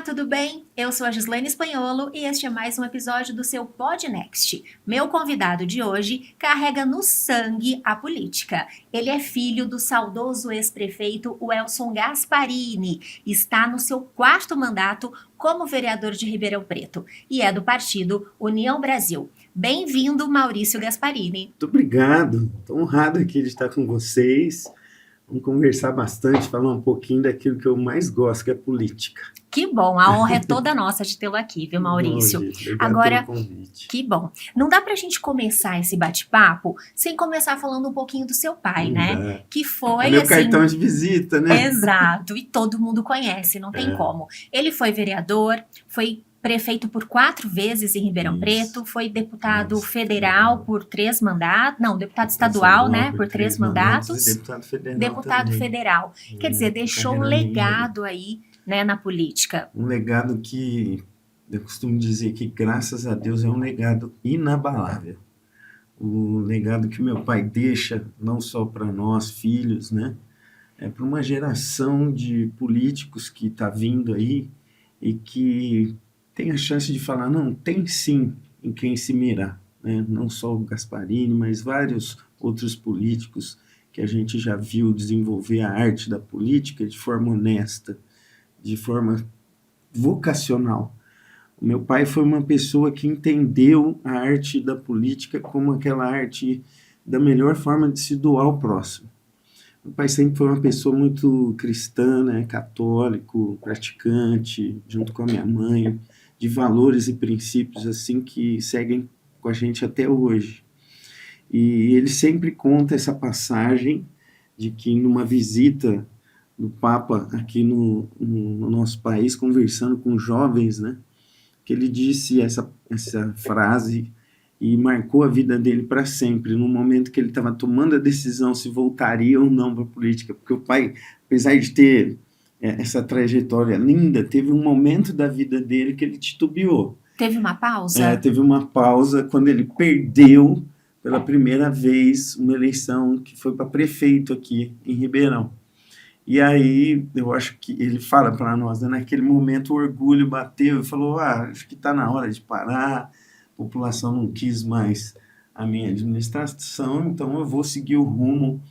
Olá, tudo bem? Eu sou a Gislaine Espanholo e este é mais um episódio do seu Podnext. Meu convidado de hoje carrega no sangue a política. Ele é filho do saudoso ex-prefeito Welson Gasparini, está no seu quarto mandato como vereador de Ribeirão Preto e é do partido União Brasil. Bem-vindo, Maurício Gasparini. Muito obrigado, estou honrado aqui de estar com vocês. Vamos conversar bastante, falar um pouquinho daquilo que eu mais gosto, que é política. Que bom, a honra é toda nossa de tê-lo aqui, viu, Maurício? Bom, gente, obrigado Agora, pelo convite. que bom. Não dá pra gente começar esse bate-papo sem começar falando um pouquinho do seu pai, né? Que foi, É meu assim... cartão de visita, né? Exato, e todo mundo conhece, não tem como. Ele foi vereador, foi prefeito por 4 vezes em Ribeirão Preto, foi deputado federal por 3 mandatos, não, deputado estadual, né, por 3 mandatos, e deputado federal deputado também. federal. Quer dizer, deixou um legado aí, né, na política. Um legado que eu costumo dizer que, graças a Deus, é um legado inabalável. O legado que meu pai deixa, não só para nós, filhos, né? É para uma geração de políticos que está vindo aí e que tem a chance de falar, não, tem sim em quem se mirar, né? Não só o Gasparini, mas vários outros políticos que a gente já viu desenvolver a arte da política de forma honesta, de forma vocacional. O meu pai foi uma pessoa que entendeu a arte da política como aquela arte da melhor forma de se doar ao próximo. Meu pai sempre foi uma pessoa muito cristã, né, católico, praticante, junto com a minha mãe, de valores e princípios assim que seguem com a gente até hoje. E ele sempre conta essa passagem de que numa visita do Papa aqui no nosso país, conversando com jovens, né, que ele disse essa frase e marcou a vida dele para sempre, no momento que ele estava tomando a decisão se voltaria ou não para a política, porque o pai, apesar de ter essa trajetória linda, teve um momento da vida dele que ele titubeou. Teve uma pausa? Teve uma pausa quando ele perdeu pela primeira vez uma eleição que foi para prefeito aqui em Ribeirão. E aí, eu acho que ele fala para nós, né, naquele momento o orgulho bateu e falou, acho que está na hora de parar, a população não quis mais a minha administração, então eu vou seguir o rumo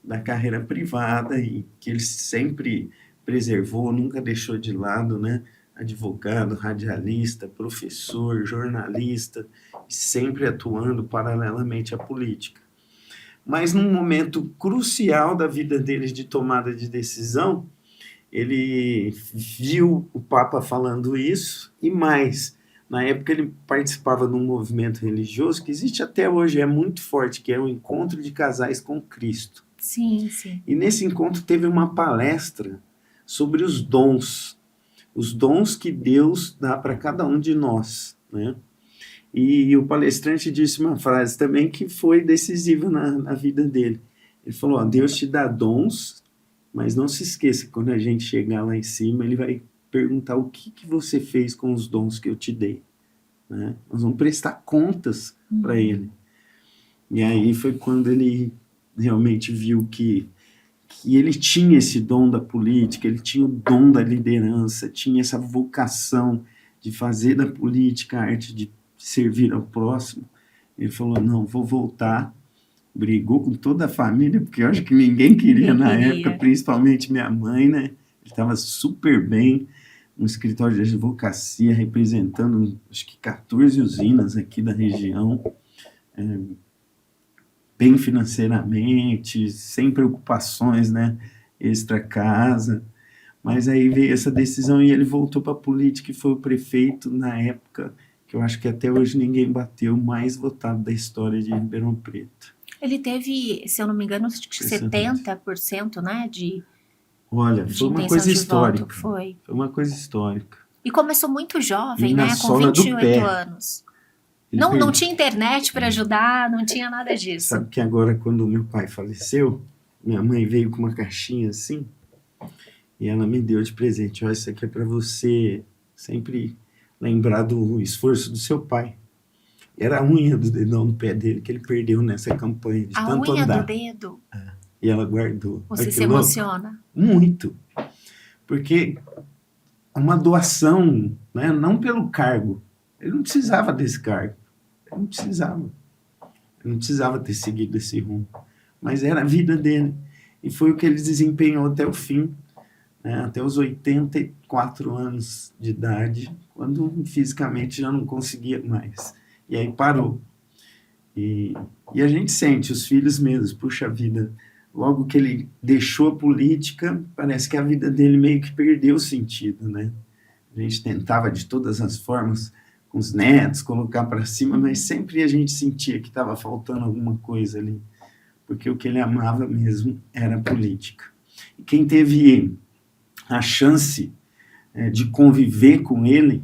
da carreira privada, e que ele sempre preservou, nunca deixou de lado, né, advogado, radialista, professor, jornalista, sempre atuando paralelamente à política. Mas num momento crucial da vida deles de tomada de decisão, ele viu o Papa falando isso, e mais, na época ele participava de um movimento religioso que existe até hoje, é muito forte, que é o Encontro de Casais com Cristo. Sim, sim. E nesse encontro teve uma palestra sobre os dons que Deus dá para cada um de nós, né? E o palestrante disse uma frase também que foi decisiva na vida dele. Ele falou, Deus te dá dons, mas não se esqueça que quando a gente chegar lá em cima, ele vai perguntar o que você fez com os dons que eu te dei, né? Nós vamos prestar contas para ele. E aí foi quando ele realmente viu que ele tinha esse dom da política, ele tinha o dom da liderança, tinha essa vocação de fazer da política a arte de servir ao próximo. Ele falou, não, vou voltar. Brigou com toda a família, porque eu acho que ninguém queria na época, principalmente minha mãe, né? Ele estava super bem no escritório de advocacia, representando, acho que 14 usinas aqui da região, bem financeiramente, sem preocupações, né? Extra casa. Mas aí veio essa decisão e ele voltou para a política e foi o prefeito na época que eu acho que até hoje ninguém bateu, mais votado da história de Ribeirão Preto. Ele teve, se eu não me engano, acho que 70%, né, Olha, foi uma coisa histórica. Foi Uma coisa histórica. E começou muito jovem, e né, com 28 anos. Não tinha internet para ajudar, não tinha nada disso. Sabe que agora, quando meu pai faleceu, minha mãe veio com uma caixinha assim, e ela me deu de presente, olha, isso aqui é para você sempre lembrar do esforço do seu pai. Era a unha do dedão do pé dele que ele perdeu nessa campanha de tanto andar. A unha do dedo? E ela guardou. Você se emociona? Muito. Porque uma doação, né? Não pelo cargo. Ele não precisava desse cargo. Ele não precisava. Ele não precisava ter seguido esse rumo. Mas era a vida dele. E foi o que ele desempenhou até o fim, né? Até os 84 anos de idade, quando fisicamente já não conseguia mais. E aí parou. E a gente sente, os filhos mesmo, puxa vida, logo que ele deixou a política, parece que a vida dele meio que perdeu o sentido, né? A gente tentava de todas as formas, com os netos, colocar para cima, mas sempre a gente sentia que estava faltando alguma coisa ali, porque o que ele amava mesmo era a política. E quem teve a chance de conviver com ele,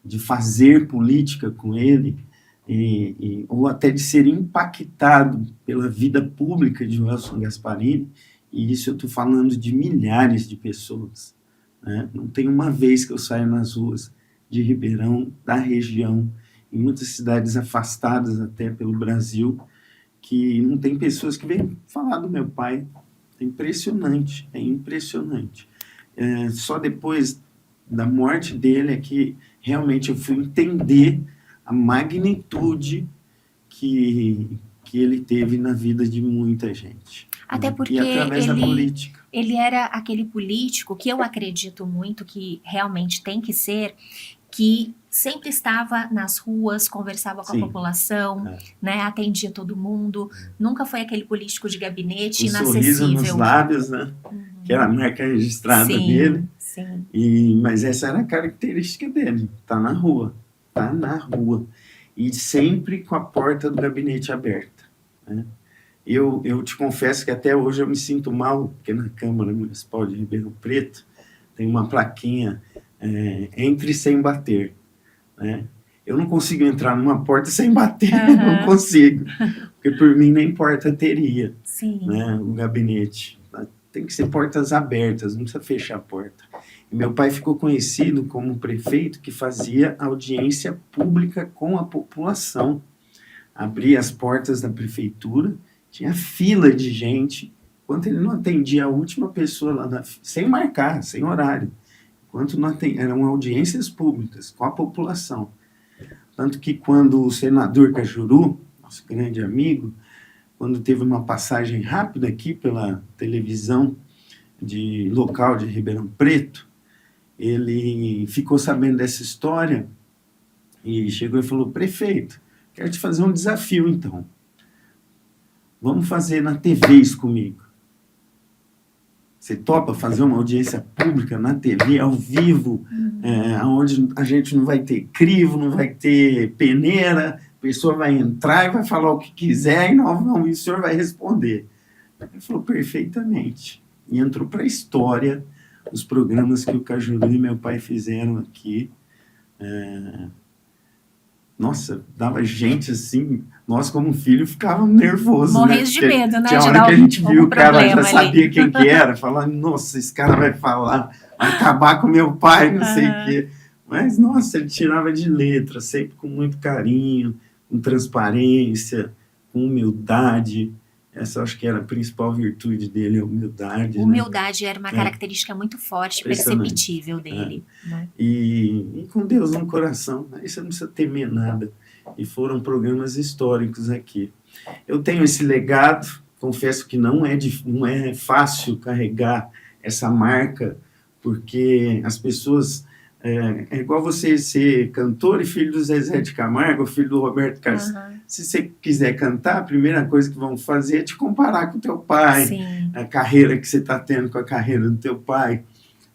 de fazer política com ele, ou até de ser impactado pela vida pública de Welson Gasparini, e isso eu estou falando de milhares de pessoas, né? Não tem uma vez que eu saio nas ruas de Ribeirão, da região, em muitas cidades afastadas até pelo Brasil, que não tem pessoas que vêm falar do meu pai. É impressionante, é impressionante. Só depois da morte dele é que realmente eu fui entender a magnitude que ele teve na vida de muita gente. Até porque e através da política. Ele era aquele político que eu acredito muito que realmente tem que ser, que sempre estava nas ruas, conversava com a população, né, atendia todo mundo, nunca foi aquele político de gabinete inacessível. Um sorriso nos lábios, né? Que era a marca registrada dele. Sim. Mas essa era a característica dele, tá na rua. E sempre com a porta do gabinete aberta, né? Eu te confesso que até hoje eu me sinto mal, porque na Câmara Municipal de Ribeirão Preto tem uma plaquinha, entre sem bater, né? Eu não consigo entrar numa porta sem bater, não consigo, porque por mim nem porta teria, né, o gabinete. Tem que ser portas abertas, não precisa fechar a porta. E meu pai ficou conhecido como um prefeito que fazia audiência pública com a população. Abria as portas da prefeitura, tinha fila de gente, enquanto ele não atendia a última pessoa lá, sem marcar, sem horário. Enquanto não atendia, eram audiências públicas com a população. Tanto que quando o senador Cajuru, nosso grande amigo, quando teve uma passagem rápida aqui pela televisão local de Ribeirão Preto, ele ficou sabendo dessa história e chegou e falou: prefeito, quero te fazer um desafio então. Vamos fazer na TV isso comigo. Você topa fazer uma audiência pública na TV, ao vivo, onde a gente não vai ter crivo, não vai ter peneira, a pessoa vai entrar e vai falar o que quiser e o senhor vai responder. Ele falou: perfeitamente. E entrou para a história os programas que o Cajuru e meu pai fizeram aqui. Nossa, dava gente assim, nós como filho ficávamos nervosos, morrendo de medo, né? Tinha hora que a gente viu o cara, já sabia quem que era, falando: nossa, esse cara vai falar, vai acabar com meu pai, não sei o quê. Mas, nossa, ele tirava de letra, sempre com muito carinho, com transparência, com humildade. Essa acho que era a principal virtude dele, a humildade. Humildade, né? Era uma característica muito forte, perceptível dele. Né? E com Deus no coração, aí você não precisa temer nada. E foram programas históricos aqui. Eu tenho esse legado, confesso que não é fácil carregar essa marca, porque as pessoas... É igual você ser cantor e filho do Zezé de Camargo, filho do Roberto Carlos. Se você quiser cantar, a primeira coisa que vão fazer é te comparar com o teu pai, a carreira que você está tendo com a carreira do teu pai.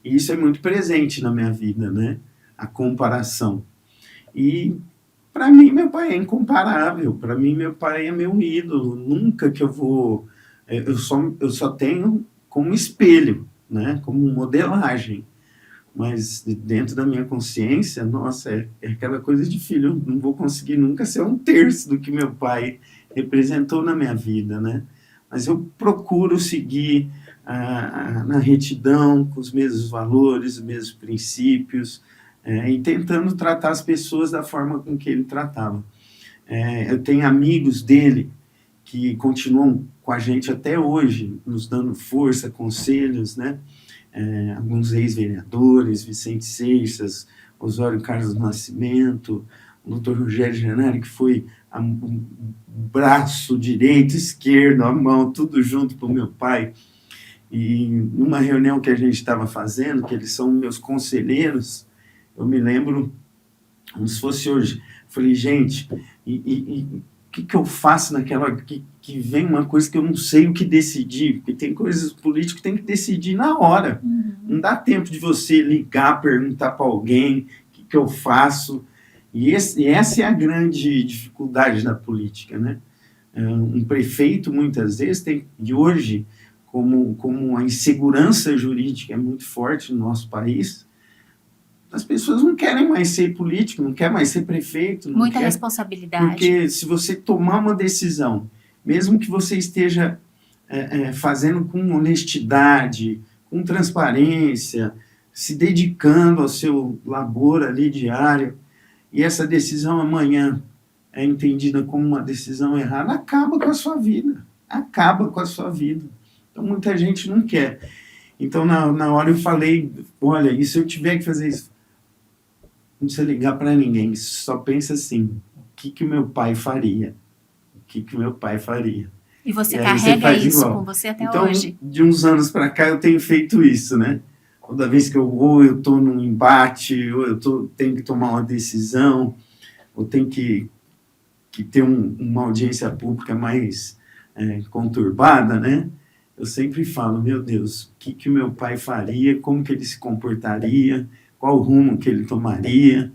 E isso é muito presente na minha vida, né? A comparação. E para mim, meu pai é incomparável. Para mim, meu pai é meu ídolo. Nunca que eu vou... Eu só tenho como espelho, né? Como modelagem. Mas dentro da minha consciência, nossa, é aquela coisa de filho, eu não vou conseguir nunca ser um terço do que meu pai representou na minha vida, né? Mas eu procuro seguir na retidão, com os mesmos valores, os mesmos princípios, e tentando tratar as pessoas da forma com que ele tratava. Eu tenho amigos dele que continuam com a gente até hoje, nos dando força, conselhos, né? alguns ex-vereadores, Vicente Seixas, Osório Carlos do Nascimento, o doutor Rogério Genari, que foi o braço direito, esquerdo, a mão, tudo junto para o meu pai. E numa reunião que a gente estava fazendo, que eles são meus conselheiros, eu me lembro, como se fosse hoje, falei, gente, o que eu faço naquela hora que vem uma coisa que eu não sei o que decidir? Porque tem coisas políticas que tem que decidir na hora. Não dá tempo de você ligar, perguntar para alguém o que eu faço. E essa é a grande dificuldade da política, né? Um prefeito, muitas vezes, e hoje, como a insegurança jurídica é muito forte no nosso país, as pessoas não querem mais ser político, não querem mais ser prefeito. Muita responsabilidade. Porque se você tomar uma decisão, mesmo que você esteja fazendo com honestidade, com transparência, se dedicando ao seu labor ali diário, e essa decisão amanhã é entendida como uma decisão errada, acaba com a sua vida. Acaba com a sua vida. Então, muita gente não quer. Então, na hora eu falei, olha, e se eu tiver que fazer isso? Não precisa ligar para ninguém, só pensa assim, o que meu pai faria? O que meu pai faria? E você carrega isso com você até hoje? Então, de uns anos para cá, eu tenho feito isso, né? Toda vez que eu estou num embate, ou tenho que tomar uma decisão, ou tenho que ter uma audiência pública mais conturbada, né? Eu sempre falo, meu Deus, o que meu pai faria, como que ele se comportaria, qual o rumo que ele tomaria,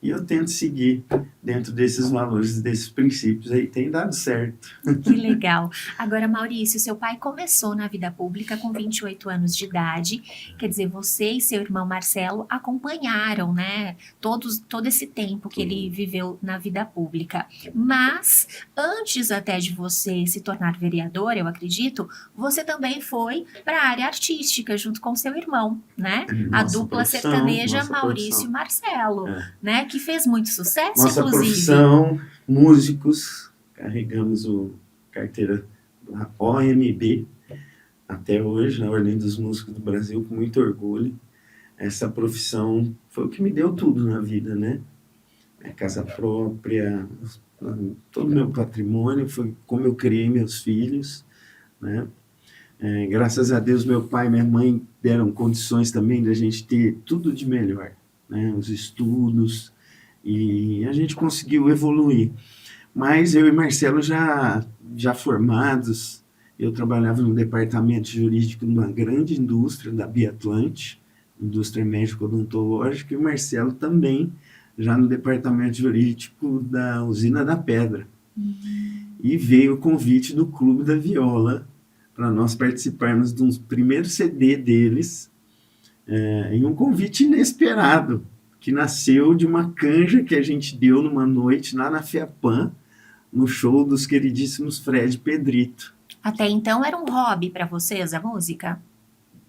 e eu tento seguir dentro desses valores, desses princípios aí, tem dado certo. Que legal. Agora, Maurício, seu pai começou na vida pública com 28 anos de idade, quer dizer, você e seu irmão Marcelo acompanharam, né, todo esse tempo que ele viveu na vida pública, mas antes até de você se tornar vereador, eu acredito, você também foi para a área artística junto com seu irmão, né, a dupla sertaneja Maurício e Marcelo, né, que fez muito sucesso, nossa inclusive. Profissão, músicos, carregamos carteira da OMB até hoje, na Ordem dos Músicos do Brasil, com muito orgulho. Essa profissão foi o que me deu tudo na vida, né? Minha casa própria, todo o meu patrimônio, foi como eu criei meus filhos, né? Graças a Deus, meu pai e minha mãe deram condições também de a gente ter tudo de melhor, né? Os estudos, e a gente conseguiu evoluir. Mas eu e Marcelo já formados, eu trabalhava no departamento jurídico de uma grande indústria da Biatlante, indústria médico-odontológica, e o Marcelo também, já no departamento jurídico da Usina da Pedra. E veio o convite do Clube da Viola para nós participarmos de um primeiro CD deles, em um convite inesperado, que nasceu de uma canja que a gente deu numa noite lá na FEAPAM, no show dos queridíssimos Fred e Pedrito. Até então era um hobby para vocês, a música?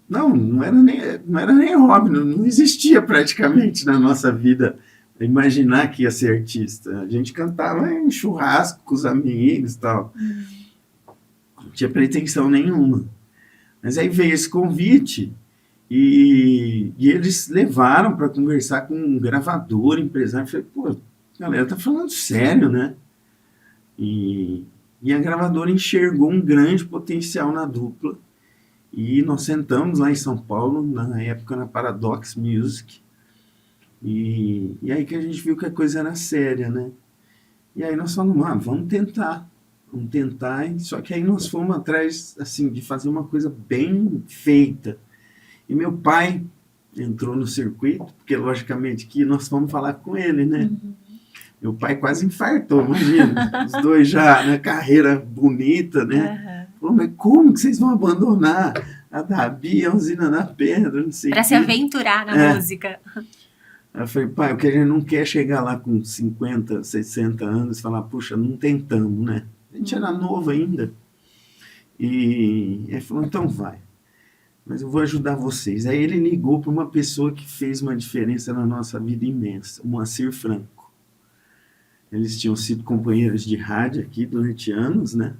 Não era nem hobby, não existia praticamente na nossa vida imaginar que ia ser artista. A gente cantava em churrasco com os amigos e tal. Não tinha pretensão nenhuma. Mas aí veio esse convite, e eles levaram para conversar com um gravador, empresário. Eu falei, pô, a galera tá falando sério, né? E a gravadora enxergou um grande potencial na dupla. E nós sentamos lá em São Paulo, na época na Paradox Music. E aí que a gente viu que a coisa era séria, né? E aí nós falamos, vamos tentar. Só que aí nós fomos atrás, assim, de fazer uma coisa bem feita. E meu pai entrou no circuito, porque logicamente que nós fomos falar com ele, né? Meu pai quase infartou, imagina. Os dois já na carreira bonita, né? Falou, mas como que vocês vão abandonar a Dabi, a Usina da Pedra, não sei o quê. Para se aventurar na música. Eu falei, pai, o que a gente não quer chegar lá com 50, 60 anos e falar, puxa, não tentamos, né? A gente era novo ainda. E ele falou, então vai. Mas eu vou ajudar vocês. Aí ele ligou para uma pessoa que fez uma diferença na nossa vida imensa, o Moacir Franco. Eles tinham sido companheiros de rádio aqui durante anos, né?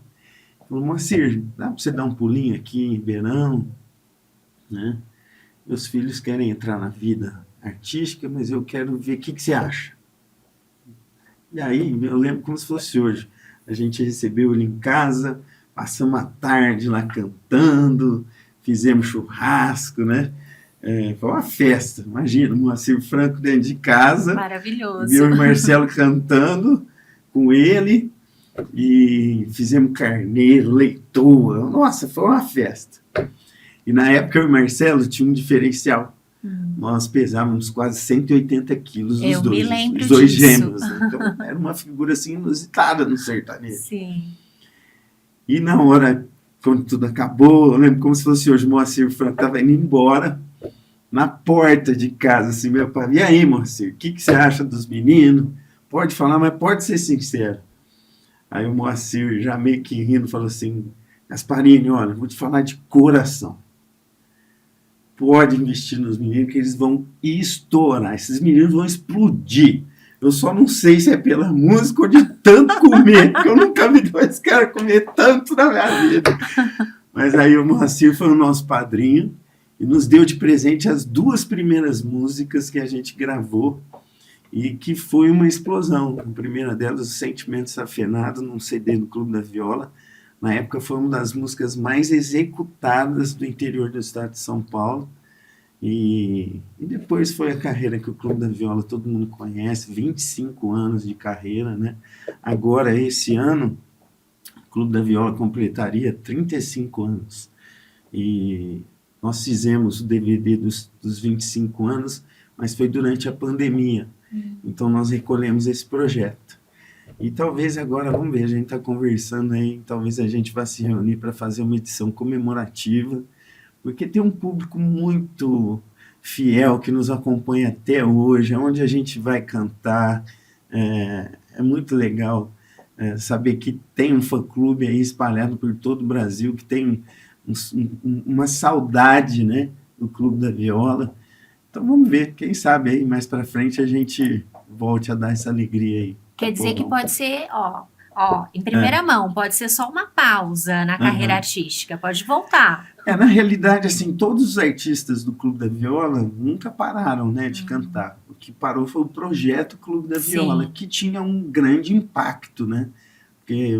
Falou, Moacir, dá para você dar um pulinho aqui em Ribeirão, né? meus filhos querem entrar na vida artística, mas eu quero ver o que você acha. E aí, eu lembro como se fosse hoje. A gente recebeu ele em casa, passamos a tarde lá cantando, fizemos churrasco, né? Foi uma festa, imagina, o Moacir Franco dentro de casa, Maravilhoso. eu e o Marcelo cantando com ele, e fizemos carneiro, leitoa, nossa, foi uma festa. E na época eu e o Marcelo tinha um diferencial. Nós pesávamos quase 180 quilos os Eu dois, me lembro os dois disso. gêmeos. Né? Então era uma figura assim inusitada no sertanejo. Sim. E na hora, quando tudo acabou, eu lembro como se fosse hoje, o Moacir Franco estava indo embora, na porta de casa, assim, meu pai, e aí, Moacir, o que você acha dos meninos? Pode falar, mas pode ser sincero. Aí o Moacir, já meio que rindo, falou assim, Gasparini, olha, vou te falar de coração. Pode investir nos meninos que eles vão estourar, esses meninos vão explodir. Eu só não sei se é pela música ou de tanto comer, porque eu nunca vi dois caras comer tanto na minha vida. Mas aí o Moacir foi o nosso padrinho e nos deu de presente as 2 primeiras músicas que a gente gravou e que foi uma explosão. A primeira delas, Os Sentimentos Afenados, num CD do Clube da Viola. Na época foi uma das músicas mais executadas do interior do estado de São Paulo. E depois foi a carreira que o Clube da Viola todo mundo conhece, 25 anos de carreira, né? Agora, esse ano, o Clube da Viola completaria 35 anos. E nós fizemos o DVD dos 25 anos, mas foi durante a pandemia. Então nós recolhemos esse projeto. E talvez agora, vamos ver, a gente está conversando aí, talvez a gente vá se reunir para fazer uma edição comemorativa, porque tem um público muito fiel que nos acompanha até hoje, onde a gente vai cantar. É muito legal saber que tem um fã-clube aí espalhado por todo o Brasil, que tem uma saudade, né, do Clube da Viola. Então vamos ver, quem sabe aí mais para frente a gente volte a dar essa alegria aí. Quer dizer que pode ser, em primeira mão, pode ser só uma pausa na carreira artística, pode voltar. Na realidade, assim, todos os artistas do Clube da Viola nunca pararam, né, de cantar. O que parou foi o projeto Clube da Viola, que tinha um grande impacto, né? Porque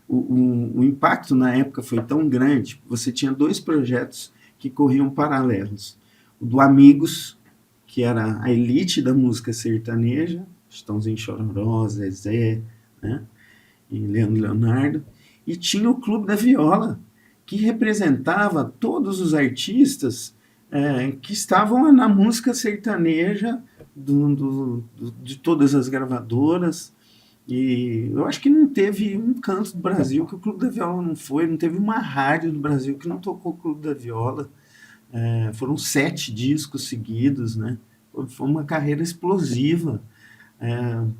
o impacto na época foi tão grande, você tinha 2 projetos que corriam paralelos. O do Amigos, que era a elite da música sertaneja, Chitãozinho Chororó, Zezé, né? E Leandro Leonardo, e tinha o Clube da Viola, que representava todos os artistas que estavam na música sertaneja de todas as gravadoras. E eu acho que não teve um canto do Brasil que o Clube da Viola não foi, não teve uma rádio do Brasil que não tocou o Clube da Viola. Foram 7 discos seguidos, né? Foi uma carreira explosiva.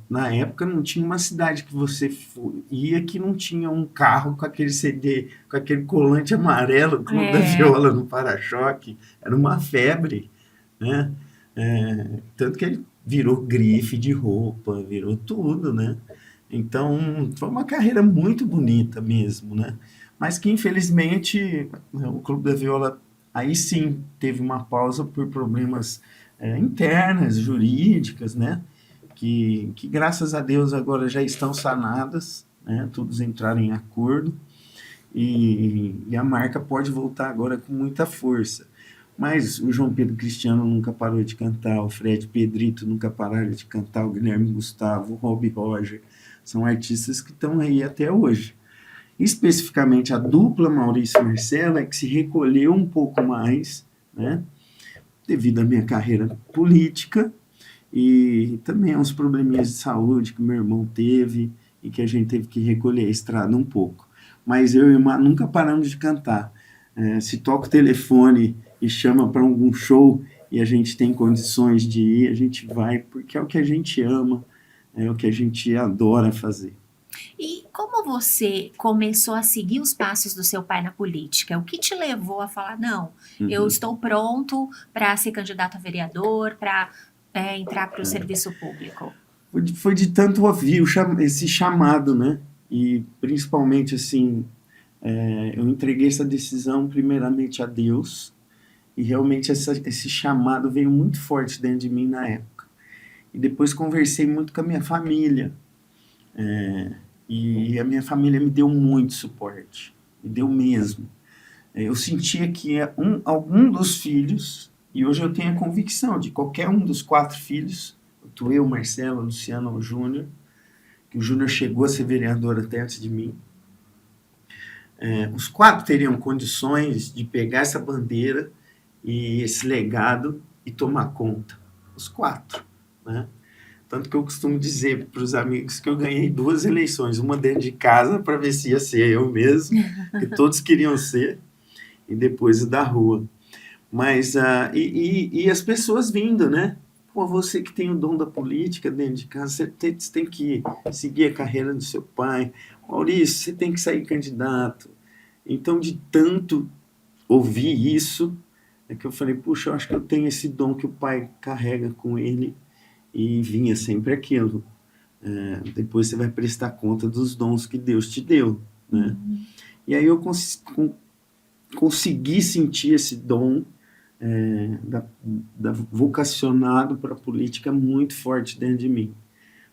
Na época não tinha uma cidade que você ia que não tinha um carro com aquele CD, com aquele colante amarelo, Clube da Viola no para-choque. Era uma febre, né? Tanto que ele virou grife de roupa, virou tudo, né? Então foi uma carreira muito bonita mesmo, né? Mas que infelizmente o Clube da Viola aí sim teve uma pausa por problemas internas, jurídicas, né? Que graças a Deus agora já estão sanadas, né? Todos entraram em acordo e a marca pode voltar agora com muita força. Mas o João Pedro Cristiano nunca parou de cantar, o Fred Pedrito nunca pararam de cantar, o Guilherme Gustavo, o Robbie Roger, são artistas que estão aí até hoje. Especificamente a dupla Maurício e Marcelo é que se recolheu um pouco mais, né? Devido à minha carreira política, e também aos probleminhas de saúde que meu irmão teve e que a gente teve que recolher a estrada um pouco. Mas eu e o Mar nunca paramos de cantar. Se toca o telefone e chama para algum show e a gente tem condições de ir, a gente vai, porque é o que a gente ama, é o que a gente adora fazer. E como você começou a seguir os passos do seu pai na política? O que te levou a falar, não, eu estou pronto para ser candidato a vereador, para entrar para o serviço público? Foi de tanto ouvir esse chamado, né? E principalmente, assim, eu entreguei essa decisão primeiramente a Deus E realmente esse chamado veio muito forte dentro de mim na época. E depois conversei muito com a minha família. E a minha família me deu muito suporte. Me deu mesmo. Eu sentia que algum dos filhos, e hoje eu tenho a convicção de qualquer um dos 4 filhos, eu, Marcelo, Luciano, o Júnior, que o Júnior chegou a ser vereador até antes de mim, os 4 teriam condições de pegar essa bandeira e esse legado e tomar conta. Os 4, né? Tanto que eu costumo dizer para os amigos que eu ganhei 2 eleições, uma dentro de casa para ver se ia ser eu mesmo, que todos queriam ser, e depois o da rua. Mas, e as pessoas vindo, né? Pô, você que tem o dom da política dentro de casa, você tem que seguir a carreira do seu pai. Maurício, você tem que sair candidato. Então, de tanto ouvir isso, é que eu falei, puxa, eu acho que eu tenho esse dom que o pai carrega com ele, e vinha sempre aquilo. Depois você vai prestar conta dos dons que Deus te deu, né? E aí eu consegui sentir esse dom vocacionado para a política muito forte dentro de mim.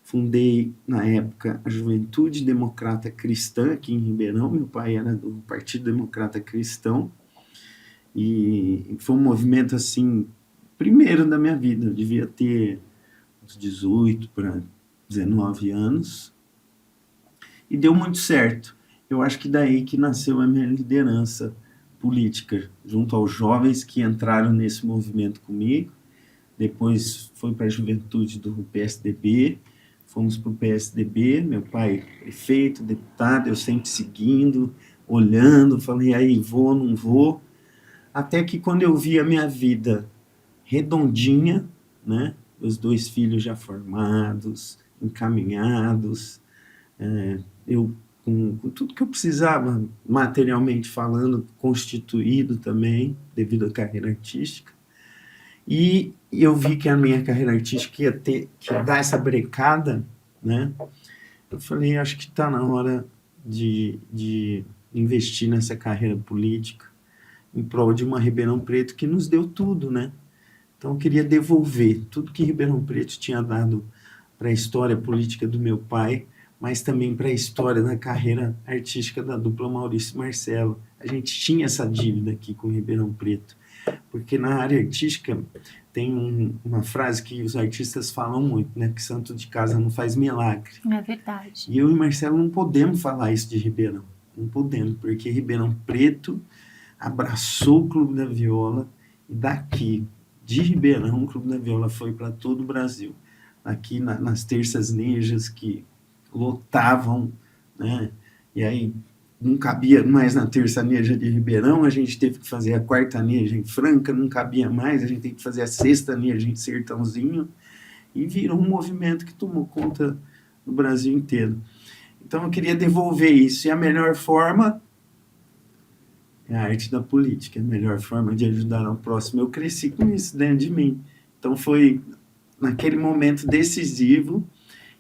Fundei, na época, a Juventude Democrata Cristã aqui em Ribeirão. Meu pai era do Partido Democrata Cristão. E foi um movimento, assim, primeiro da minha vida. Eu devia ter uns 18 para 19 anos. E deu muito certo. Eu acho que daí que nasceu a minha liderança política, junto aos jovens que entraram nesse movimento comigo. Depois foi para a juventude do PSDB, fomos para o PSDB, meu pai prefeito, deputado, eu sempre seguindo, olhando, falei, aí vou, não vou, até que quando eu vi a minha vida redondinha, né, os 2 filhos já formados, encaminhados, eu com tudo que eu precisava, materialmente falando, constituído também, devido à carreira artística. E eu vi que a minha carreira artística ia dar essa brecada, né? Eu falei, acho que está na hora de investir nessa carreira política em prol de uma Ribeirão Preto que nos deu tudo, né? Então eu queria devolver tudo que Ribeirão Preto tinha dado para a história política do meu pai, mas também para a história da carreira artística da dupla Maurício e Marcelo. A gente tinha essa dívida aqui com Ribeirão Preto, porque na área artística tem uma frase que os artistas falam muito, né? Que santo de casa não faz milagre. É verdade. E eu e Marcelo não podemos falar isso de Ribeirão. Não podemos, porque Ribeirão Preto abraçou o Clube da Viola e daqui, de Ribeirão, o Clube da Viola foi para todo o Brasil. Aqui nas terças nejas que lotavam, né? E aí não cabia mais na terça neja de Ribeirão, a gente teve que fazer a quarta neja em Franca, não cabia mais, a gente teve que fazer a sexta neja em Sertãozinho, e virou um movimento que tomou conta do Brasil inteiro. Então eu queria devolver isso, e a melhor forma é a arte da política, a melhor forma de ajudar ao próximo. Eu cresci com isso dentro de mim. Então foi naquele momento decisivo.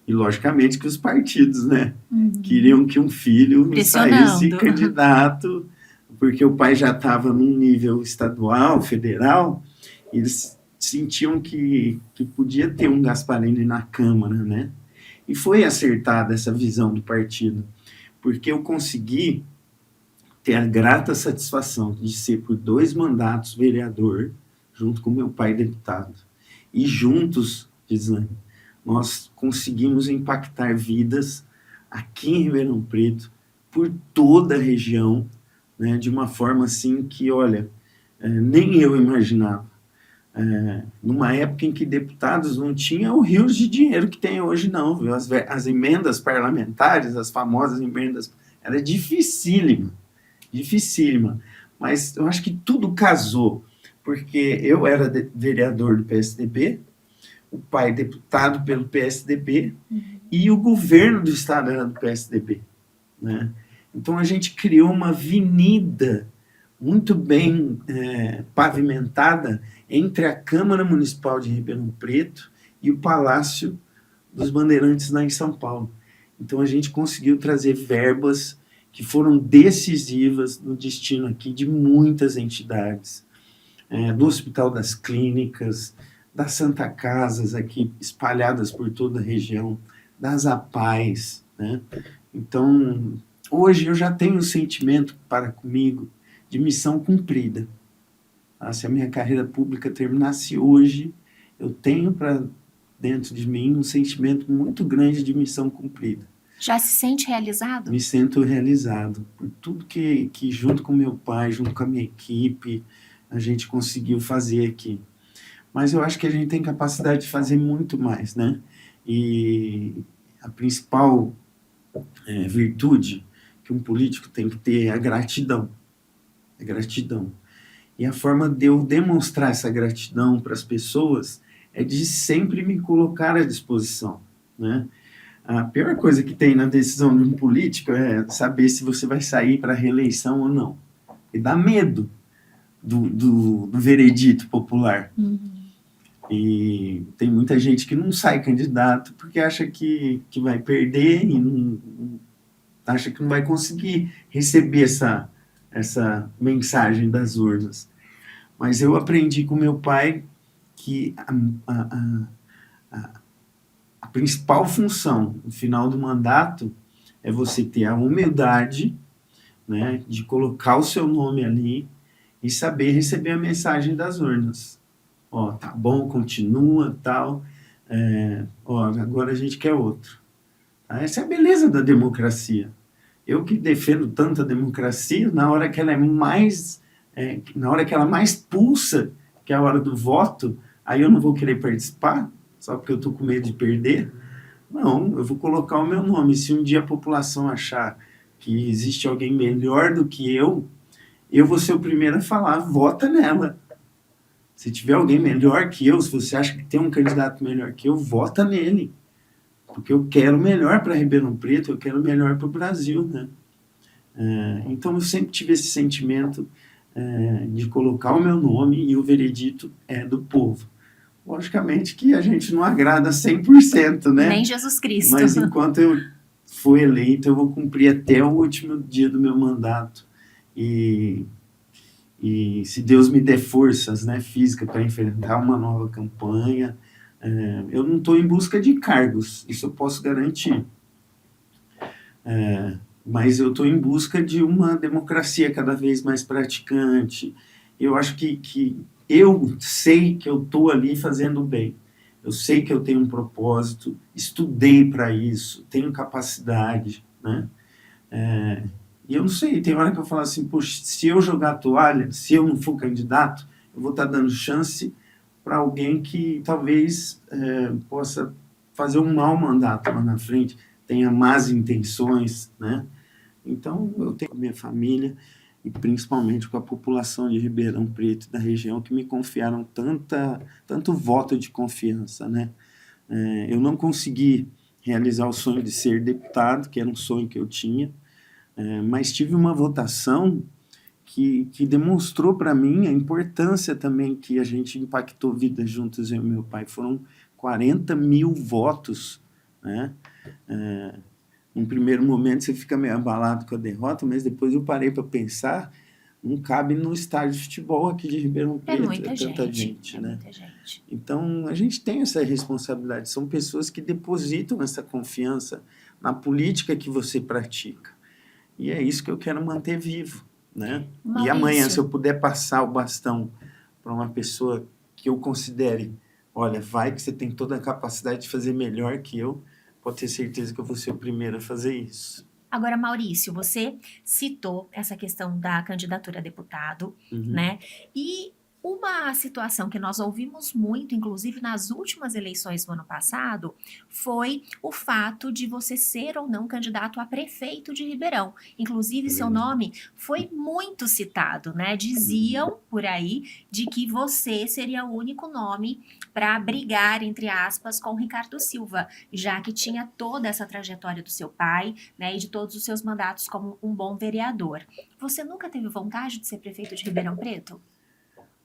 E, logicamente, que os partidos, né? Queriam que um filho saísse candidato, porque o pai já estava num nível estadual, federal, e eles sentiam que podia ter um Gasparini na Câmara, né? E foi acertada essa visão do partido, porque eu consegui ter a grata satisfação de ser por 2 mandatos vereador, junto com meu pai deputado. E juntos, Gislaine, nós conseguimos impactar vidas aqui em Ribeirão Preto, por toda a região, né, de uma forma assim que, olha, nem eu imaginava. Numa época em que deputados não tinham o rio de dinheiro que tem hoje, não, viu? As emendas parlamentares, as famosas emendas, era dificílima, mas eu acho que tudo casou, porque eu era vereador do PSDB, o pai deputado pelo PSDB, e o governo do estado era do PSDB, né? Então a gente criou uma avenida muito bem pavimentada entre a Câmara Municipal de Ribeirão Preto e o Palácio dos Bandeirantes lá em São Paulo. Então a gente conseguiu trazer verbas que foram decisivas no destino aqui de muitas entidades. do Hospital das Clínicas, das Santa Casas aqui espalhadas por toda a região, das APAES, né? Então, hoje eu já tenho um sentimento para comigo de missão cumprida. Se a minha carreira pública terminasse hoje, eu tenho para dentro de mim um sentimento muito grande de missão cumprida. Já se sente realizado? Me sinto realizado por tudo que junto com meu pai, junto com a minha equipe, a gente conseguiu fazer aqui. Mas eu acho que a gente tem capacidade de fazer muito mais, né? E a principal virtude que um político tem que ter é a gratidão. É gratidão. E a forma de eu demonstrar essa gratidão para as pessoas é de sempre me colocar à disposição, né? A pior coisa que tem na decisão de um político é saber se você vai sair para a reeleição ou não. E dá medo do veredito popular. E tem muita gente que não sai candidato porque acha que vai perder e acha que não vai conseguir receber essa mensagem das urnas. Mas eu aprendi com meu pai que a principal função no final do mandato é você ter a humildade, né, de colocar o seu nome ali e saber receber a mensagem das urnas. Tá bom, continua, tal, agora a gente quer outro. Essa é a beleza da democracia. Eu que defendo tanto a democracia, na hora que ela mais pulsa, que é a hora do voto, aí eu não vou querer participar, só porque eu estou com medo de perder. Não, eu vou colocar o meu nome. Se um dia a população achar que existe alguém melhor do que eu vou ser o primeiro a falar, vota nela. Se tiver alguém melhor que eu, se você acha que tem um candidato melhor que eu, vota nele. Porque eu quero o melhor para Ribeirão Preto, eu quero o melhor para o Brasil, né? Então eu sempre tive esse sentimento de colocar o meu nome e o veredito é do povo. Logicamente que a gente não agrada 100%, né? Nem Jesus Cristo. Mas enquanto eu for eleito, eu vou cumprir até o último dia do meu mandato. E se Deus me der forças, né, físicas para enfrentar uma nova campanha, eu não estou em busca de cargos, isso eu posso garantir. Mas eu estou em busca de uma democracia cada vez mais praticante. Eu acho que eu sei que eu estou ali fazendo bem. Eu sei que eu tenho um propósito, estudei para isso, tenho capacidade, né? E eu não sei, tem hora que eu falo assim, poxa, se eu jogar a toalha, se eu não for candidato, eu vou estar dando chance para alguém que talvez possa fazer um mau mandato lá na frente, tenha más intenções, né? Então, eu tenho com a minha família e principalmente com a população de Ribeirão Preto, da região, que me confiaram tanto voto de confiança, né? Eu não consegui realizar o sonho de ser deputado, que era um sonho que eu tinha, mas tive uma votação que demonstrou para mim a importância também que a gente impactou vidas juntos, eu e meu pai. Foram 40 mil votos, né? Num primeiro momento você fica meio abalado com a derrota, mas depois eu parei para pensar, não cabe no estádio de futebol aqui de Ribeirão Preto, tanta gente, né? Muita gente. Então, a gente tem essa responsabilidade, são pessoas que depositam essa confiança na política que você pratica. E é isso que eu quero manter vivo, né? Maurício. E amanhã, se eu puder passar o bastão para uma pessoa que eu considere, olha, vai que você tem toda a capacidade de fazer melhor que eu, pode ter certeza que eu vou ser o primeiro a fazer isso. Agora, Maurício, você citou essa questão da candidatura a deputado, né? E uma situação que nós ouvimos muito, inclusive nas últimas eleições do ano passado, foi o fato de você ser ou não candidato a prefeito de Ribeirão. Inclusive, seu nome foi muito citado, né? Diziam por aí de que você seria o único nome para brigar, entre aspas, com Ricardo Silva, já que tinha toda essa trajetória do seu pai, né, e de todos os seus mandatos como um bom vereador. Você nunca teve vontade de ser prefeito de Ribeirão Preto?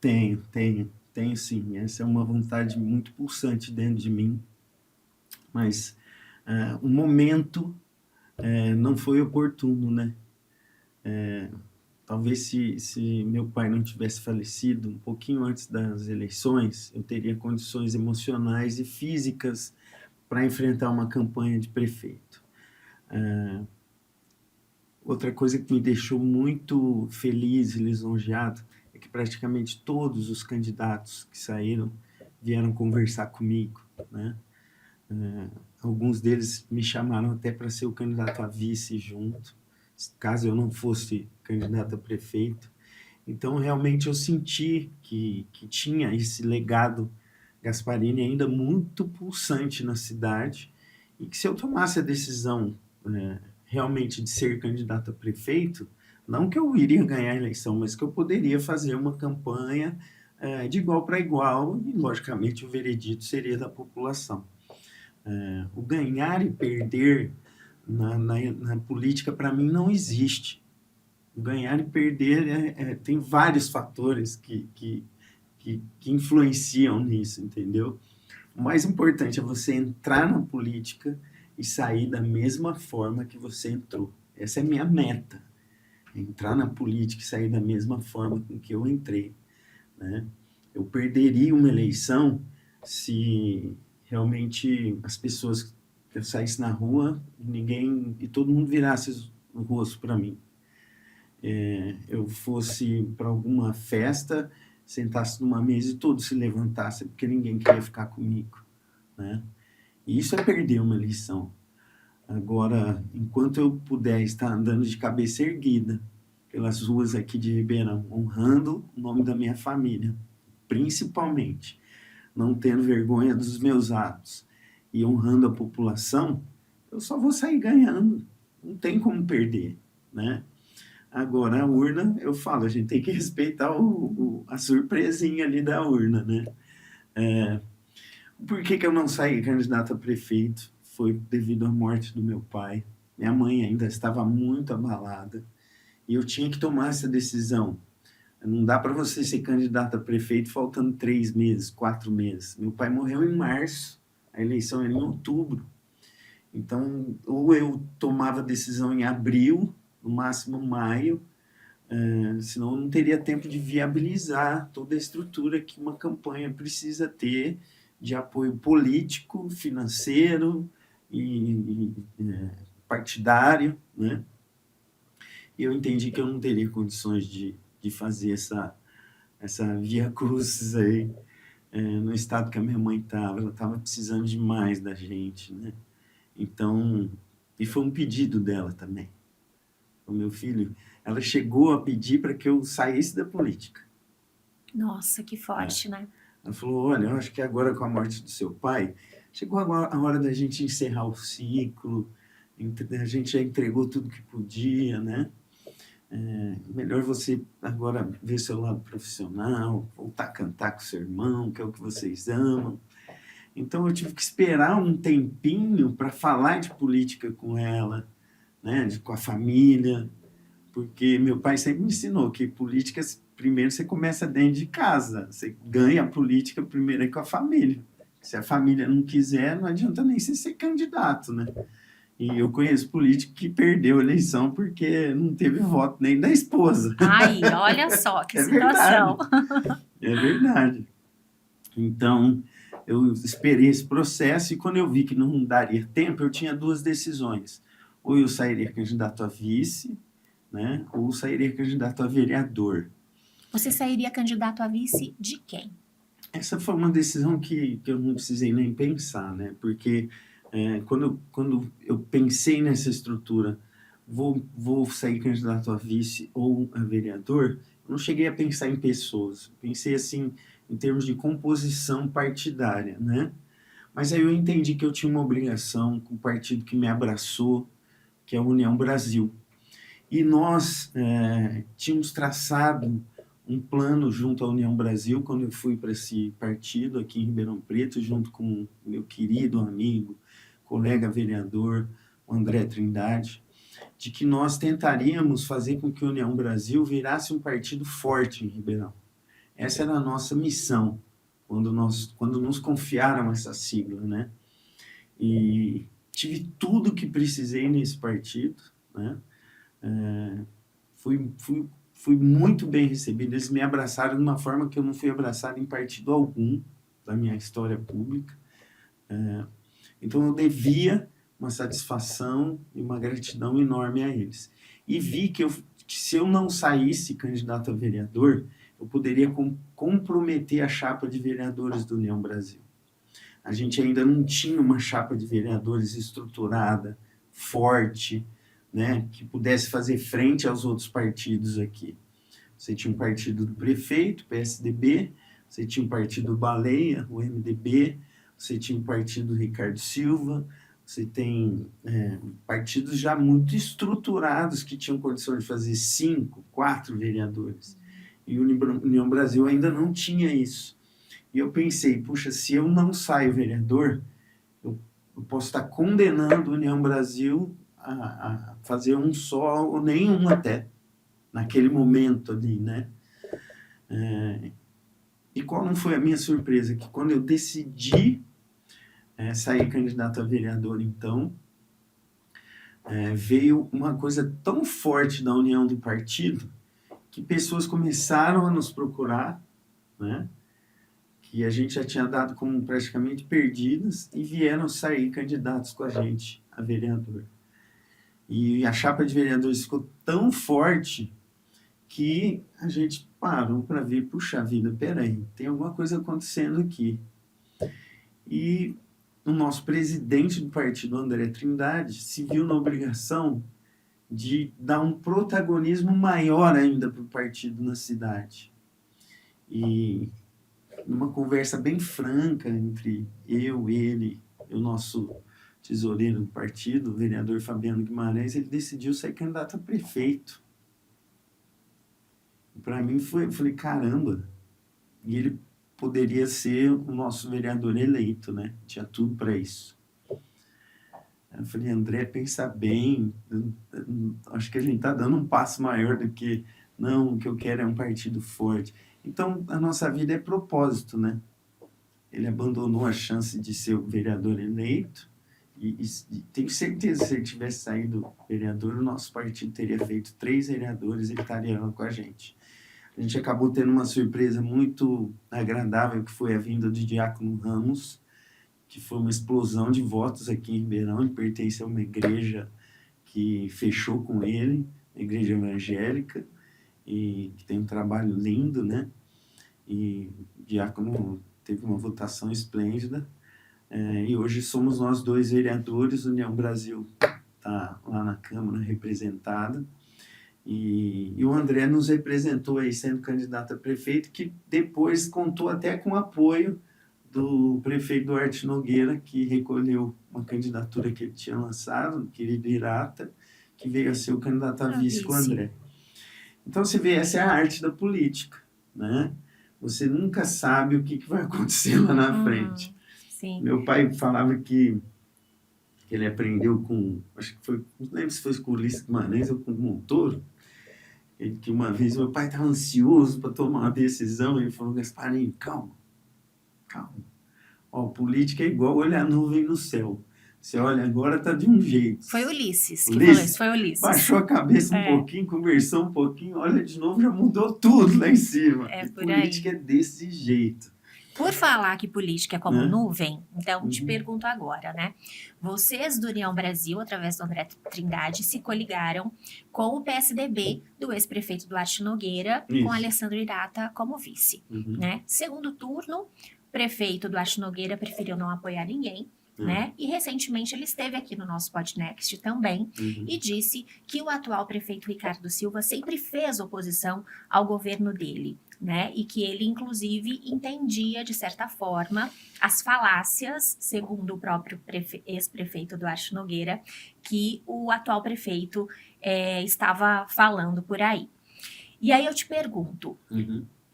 Tenho sim. Essa é uma vontade muito pulsante dentro de mim. Mas o momento não foi oportuno, né? talvez se meu pai não tivesse falecido um pouquinho antes das eleições, eu teria condições emocionais e físicas para enfrentar uma campanha de prefeito. Outra coisa que me deixou muito feliz e lisonjeado é que praticamente todos os candidatos que saíram vieram conversar comigo, né? Alguns deles me chamaram até para ser o candidato a vice junto, caso eu não fosse candidato a prefeito. Então, realmente, eu senti que tinha esse legado Gasparini ainda muito pulsante na cidade e que se eu tomasse a decisão realmente de ser candidato a prefeito, não que eu iria ganhar a eleição, mas que eu poderia fazer uma campanha de igual para igual e, logicamente, o veredito seria da população. O ganhar e perder na política, para mim, não existe. O ganhar e perder tem vários fatores que influenciam nisso, entendeu? O mais importante é você entrar na política e sair da mesma forma que você entrou. Essa é a minha meta. Entrar na política e sair da mesma forma com que eu entrei, né? Eu perderia uma eleição se realmente as pessoas, eu saísse na rua e todo mundo virasse o rosto para mim. Eu fosse para alguma festa, sentasse numa mesa e todos se levantassem, porque ninguém queria ficar comigo, né? E isso é perder uma eleição. Agora, enquanto eu puder estar andando de cabeça erguida pelas ruas aqui de Ribeirão, honrando o nome da minha família, principalmente, não tendo vergonha dos meus atos e honrando a população, eu só vou sair ganhando. Não tem como perder, né? Agora, a urna, eu falo, a gente tem que respeitar a surpresinha ali da urna, né? Por que eu não saí candidato a prefeito? Foi devido à morte do meu pai. Minha mãe ainda estava muito abalada e eu tinha que tomar essa decisão. Não dá para você ser candidato a prefeito faltando 3 meses, 4 meses. Meu pai morreu em março, a eleição era em outubro. Então, ou eu tomava decisão em abril, no máximo maio, senão eu não teria tempo de viabilizar toda a estrutura que uma campanha precisa ter de apoio político, financeiro e partidário, né? E eu entendi que eu não teria condições de fazer essa via crucis aí no estado que a minha mãe estava. Ela estava precisando demais da gente, né? Então, e foi um pedido dela também. O meu filho, ela chegou a pedir para que eu saísse da política. Nossa, que forte, né? Ela falou, olha, eu acho que agora com a morte do seu pai, chegou agora a hora da gente encerrar o ciclo, a gente já entregou tudo que podia, né? Melhor você agora ver seu lado profissional, voltar a cantar com seu irmão, que é o que vocês amam. Então eu tive que esperar um tempinho para falar de política com ela, né? Com a família, porque meu pai sempre me ensinou que política, primeiro você começa dentro de casa, você ganha a política primeiro com a família. Se a família não quiser, não adianta nem você ser candidato, né? E eu conheço político que perdeu a eleição porque não teve voto nem da esposa. Ai, olha só que É situação. verdade. É verdade. Então, eu esperei esse processo e quando eu vi que não daria tempo, eu tinha 2 decisões. Ou eu sairia candidato a vice, né? Ou sairia candidato a vereador. Você sairia candidato a vice de quem? Essa foi uma decisão que eu não precisei nem pensar, né? Porque quando eu pensei nessa estrutura, vou sair candidato a vice ou a vereador, eu não cheguei a pensar em pessoas. Pensei, assim, em termos de composição partidária, né? Mas aí eu entendi que eu tinha uma obrigação com o partido que me abraçou, que é a União Brasil. E nós tínhamos traçado um plano junto à União Brasil, quando eu fui para esse partido aqui em Ribeirão Preto, junto com o meu querido amigo, colega vereador, o André Trindade, de que nós tentaríamos fazer com que a União Brasil virasse um partido forte em Ribeirão. Essa era a nossa missão, quando nos confiaram essa sigla, né? E tive tudo que precisei nesse partido, né? Fui fui muito bem recebido, eles me abraçaram de uma forma que eu não fui abraçado em partido algum da minha história pública. Então eu devia uma satisfação e uma gratidão enorme a eles. E vi que se eu não saísse candidato a vereador, eu poderia comprometer a chapa de vereadores do União Brasil. A gente ainda não tinha uma chapa de vereadores estruturada, forte, né, que pudesse fazer frente aos outros partidos aqui. Você tinha um partido do prefeito, PSDB, você tinha um partido do Baleia, o MDB, você tinha um partido do Ricardo Silva, você tem partidos já muito estruturados que tinham condição de fazer 5, 4 vereadores. E o União Brasil ainda não tinha isso. E eu pensei, puxa, se eu não saio vereador, eu posso estar condenando a União Brasil a fazer um só, ou nenhum até, naquele momento ali, né? E qual não foi a minha surpresa? Que quando eu decidi sair candidato a vereador, então, veio uma coisa tão forte da união do partido, que pessoas começaram a nos procurar, né? Que a gente já tinha dado como praticamente perdidas, e vieram sair candidatos com a gente a vereador. E a chapa de vereadores ficou tão forte que a gente parou para ver, puxa vida, peraí, tem alguma coisa acontecendo aqui. E o nosso presidente do partido, André Trindade, se viu na obrigação de dar um protagonismo maior ainda para o partido na cidade. E numa conversa bem franca entre eu, ele e o nosso tesoureiro do partido, o vereador Fabiano Guimarães, ele decidiu ser candidato a prefeito. Para mim foi, eu falei, caramba, e ele poderia ser o nosso vereador eleito, né? Tinha tudo para isso. Eu falei, André, pensa bem, acho que a gente está dando um passo maior do que, não, o que eu quero é um partido forte. Então, a nossa vida é propósito, né? Ele abandonou a chance de ser o vereador eleito, e tenho certeza que se ele tivesse saído vereador, o nosso partido teria feito 3 vereadores e ele estaria lá com a gente. A gente acabou tendo uma surpresa muito agradável, que foi a vinda do Diácono Ramos, que foi uma explosão de votos aqui em Ribeirão. Ele pertence a uma igreja que fechou com ele, uma igreja evangélica, e que tem um trabalho lindo, né? E o Diácono teve uma votação esplêndida, e hoje somos nós 2 vereadores. A União Brasil está lá na Câmara representada. E o André nos representou aí sendo candidato a prefeito, que depois contou até com o apoio do prefeito Duarte Nogueira, que recolheu uma candidatura que ele tinha lançado, o querido Irata, que veio a ser o candidato a vice com o André. Então você vê, essa é a arte da política, né? Você nunca sabe o que vai acontecer lá na frente. Sim. Meu pai falava que ele aprendeu com, acho que foi, não lembro se foi com o Ulisses Guimarães ou com o Montoro, que uma vez meu pai estava ansioso para tomar uma decisão, e ele falou, Gasparinho, calma. Ó, política é igual olhar a nuvem no céu. Você olha agora, tá de um jeito. Foi Ulisses que falou isso, foi Ulisses. Baixou a cabeça um pouquinho, conversou um pouquinho, olha de novo, já mudou tudo lá em cima. Política é desse jeito. Por falar que política é como nuvem, então te pergunto agora, né? Vocês do União Brasil, através do André Trindade, se coligaram com o PSDB do ex-prefeito Duarte Nogueira, com Alessandro Irata como vice, né? Segundo turno, o prefeito Duarte Nogueira preferiu não apoiar ninguém, né? E recentemente ele esteve aqui no nosso podcast também e disse que o atual prefeito Ricardo Silva sempre fez oposição ao governo dele, né? E que ele, inclusive, entendia, de certa forma, as falácias, segundo o próprio ex-prefeito Duarte Nogueira, que o atual prefeito estava falando por aí. E aí eu te pergunto,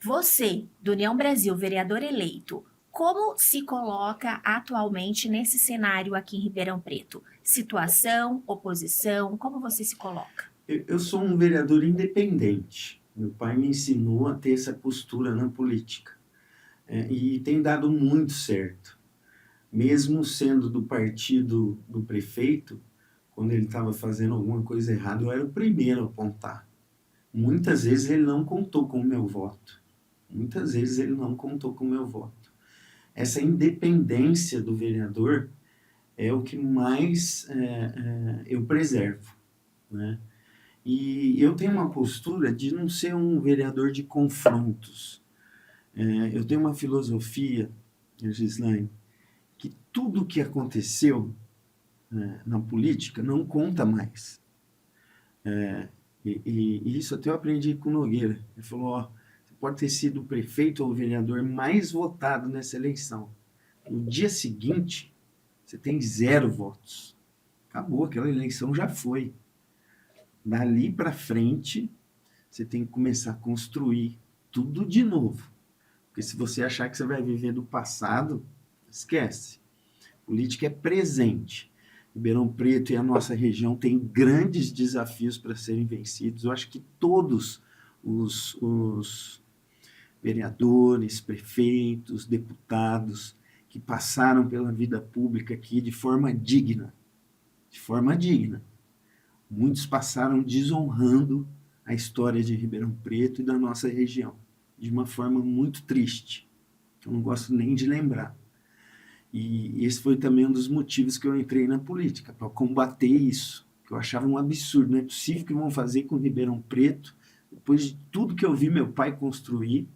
você, do União Brasil, vereador eleito, como se coloca atualmente nesse cenário aqui em Ribeirão Preto? Situação, oposição, como você se coloca? Eu sou um vereador independente. Meu pai me ensinou a ter essa postura na política. E tem dado muito certo. Mesmo sendo do partido do prefeito, quando ele estava fazendo alguma coisa errada, eu era o primeiro a apontar. Muitas vezes ele não contou com o meu voto. Muitas vezes ele não contou com o meu voto. Essa independência do vereador é o que mais eu preservo, né? E eu tenho uma postura de não ser um vereador de confrontos. Eu tenho uma filosofia, Gislaine, que tudo que aconteceu na política não conta mais. E isso até eu aprendi com o Nogueira. Ele falou, ó, você pode ter sido o prefeito ou o vereador mais votado nessa eleição. No dia seguinte, você tem 0 votos. Acabou, aquela eleição já foi. Dali para frente, você tem que começar a construir tudo de novo. Porque se você achar que você vai viver do passado, esquece. Política é presente. Ribeirão Preto e a nossa região têm grandes desafios para serem vencidos. Eu acho que todos os vereadores, prefeitos, deputados que passaram pela vida pública aqui de forma digna, muitos passaram desonrando a história de Ribeirão Preto e da nossa região, de uma forma muito triste, que eu não gosto nem de lembrar. E esse foi também um dos motivos que eu entrei na política, para combater isso, que eu achava um absurdo. Não é possível que vão fazer com Ribeirão Preto, depois de tudo que eu vi meu pai construir,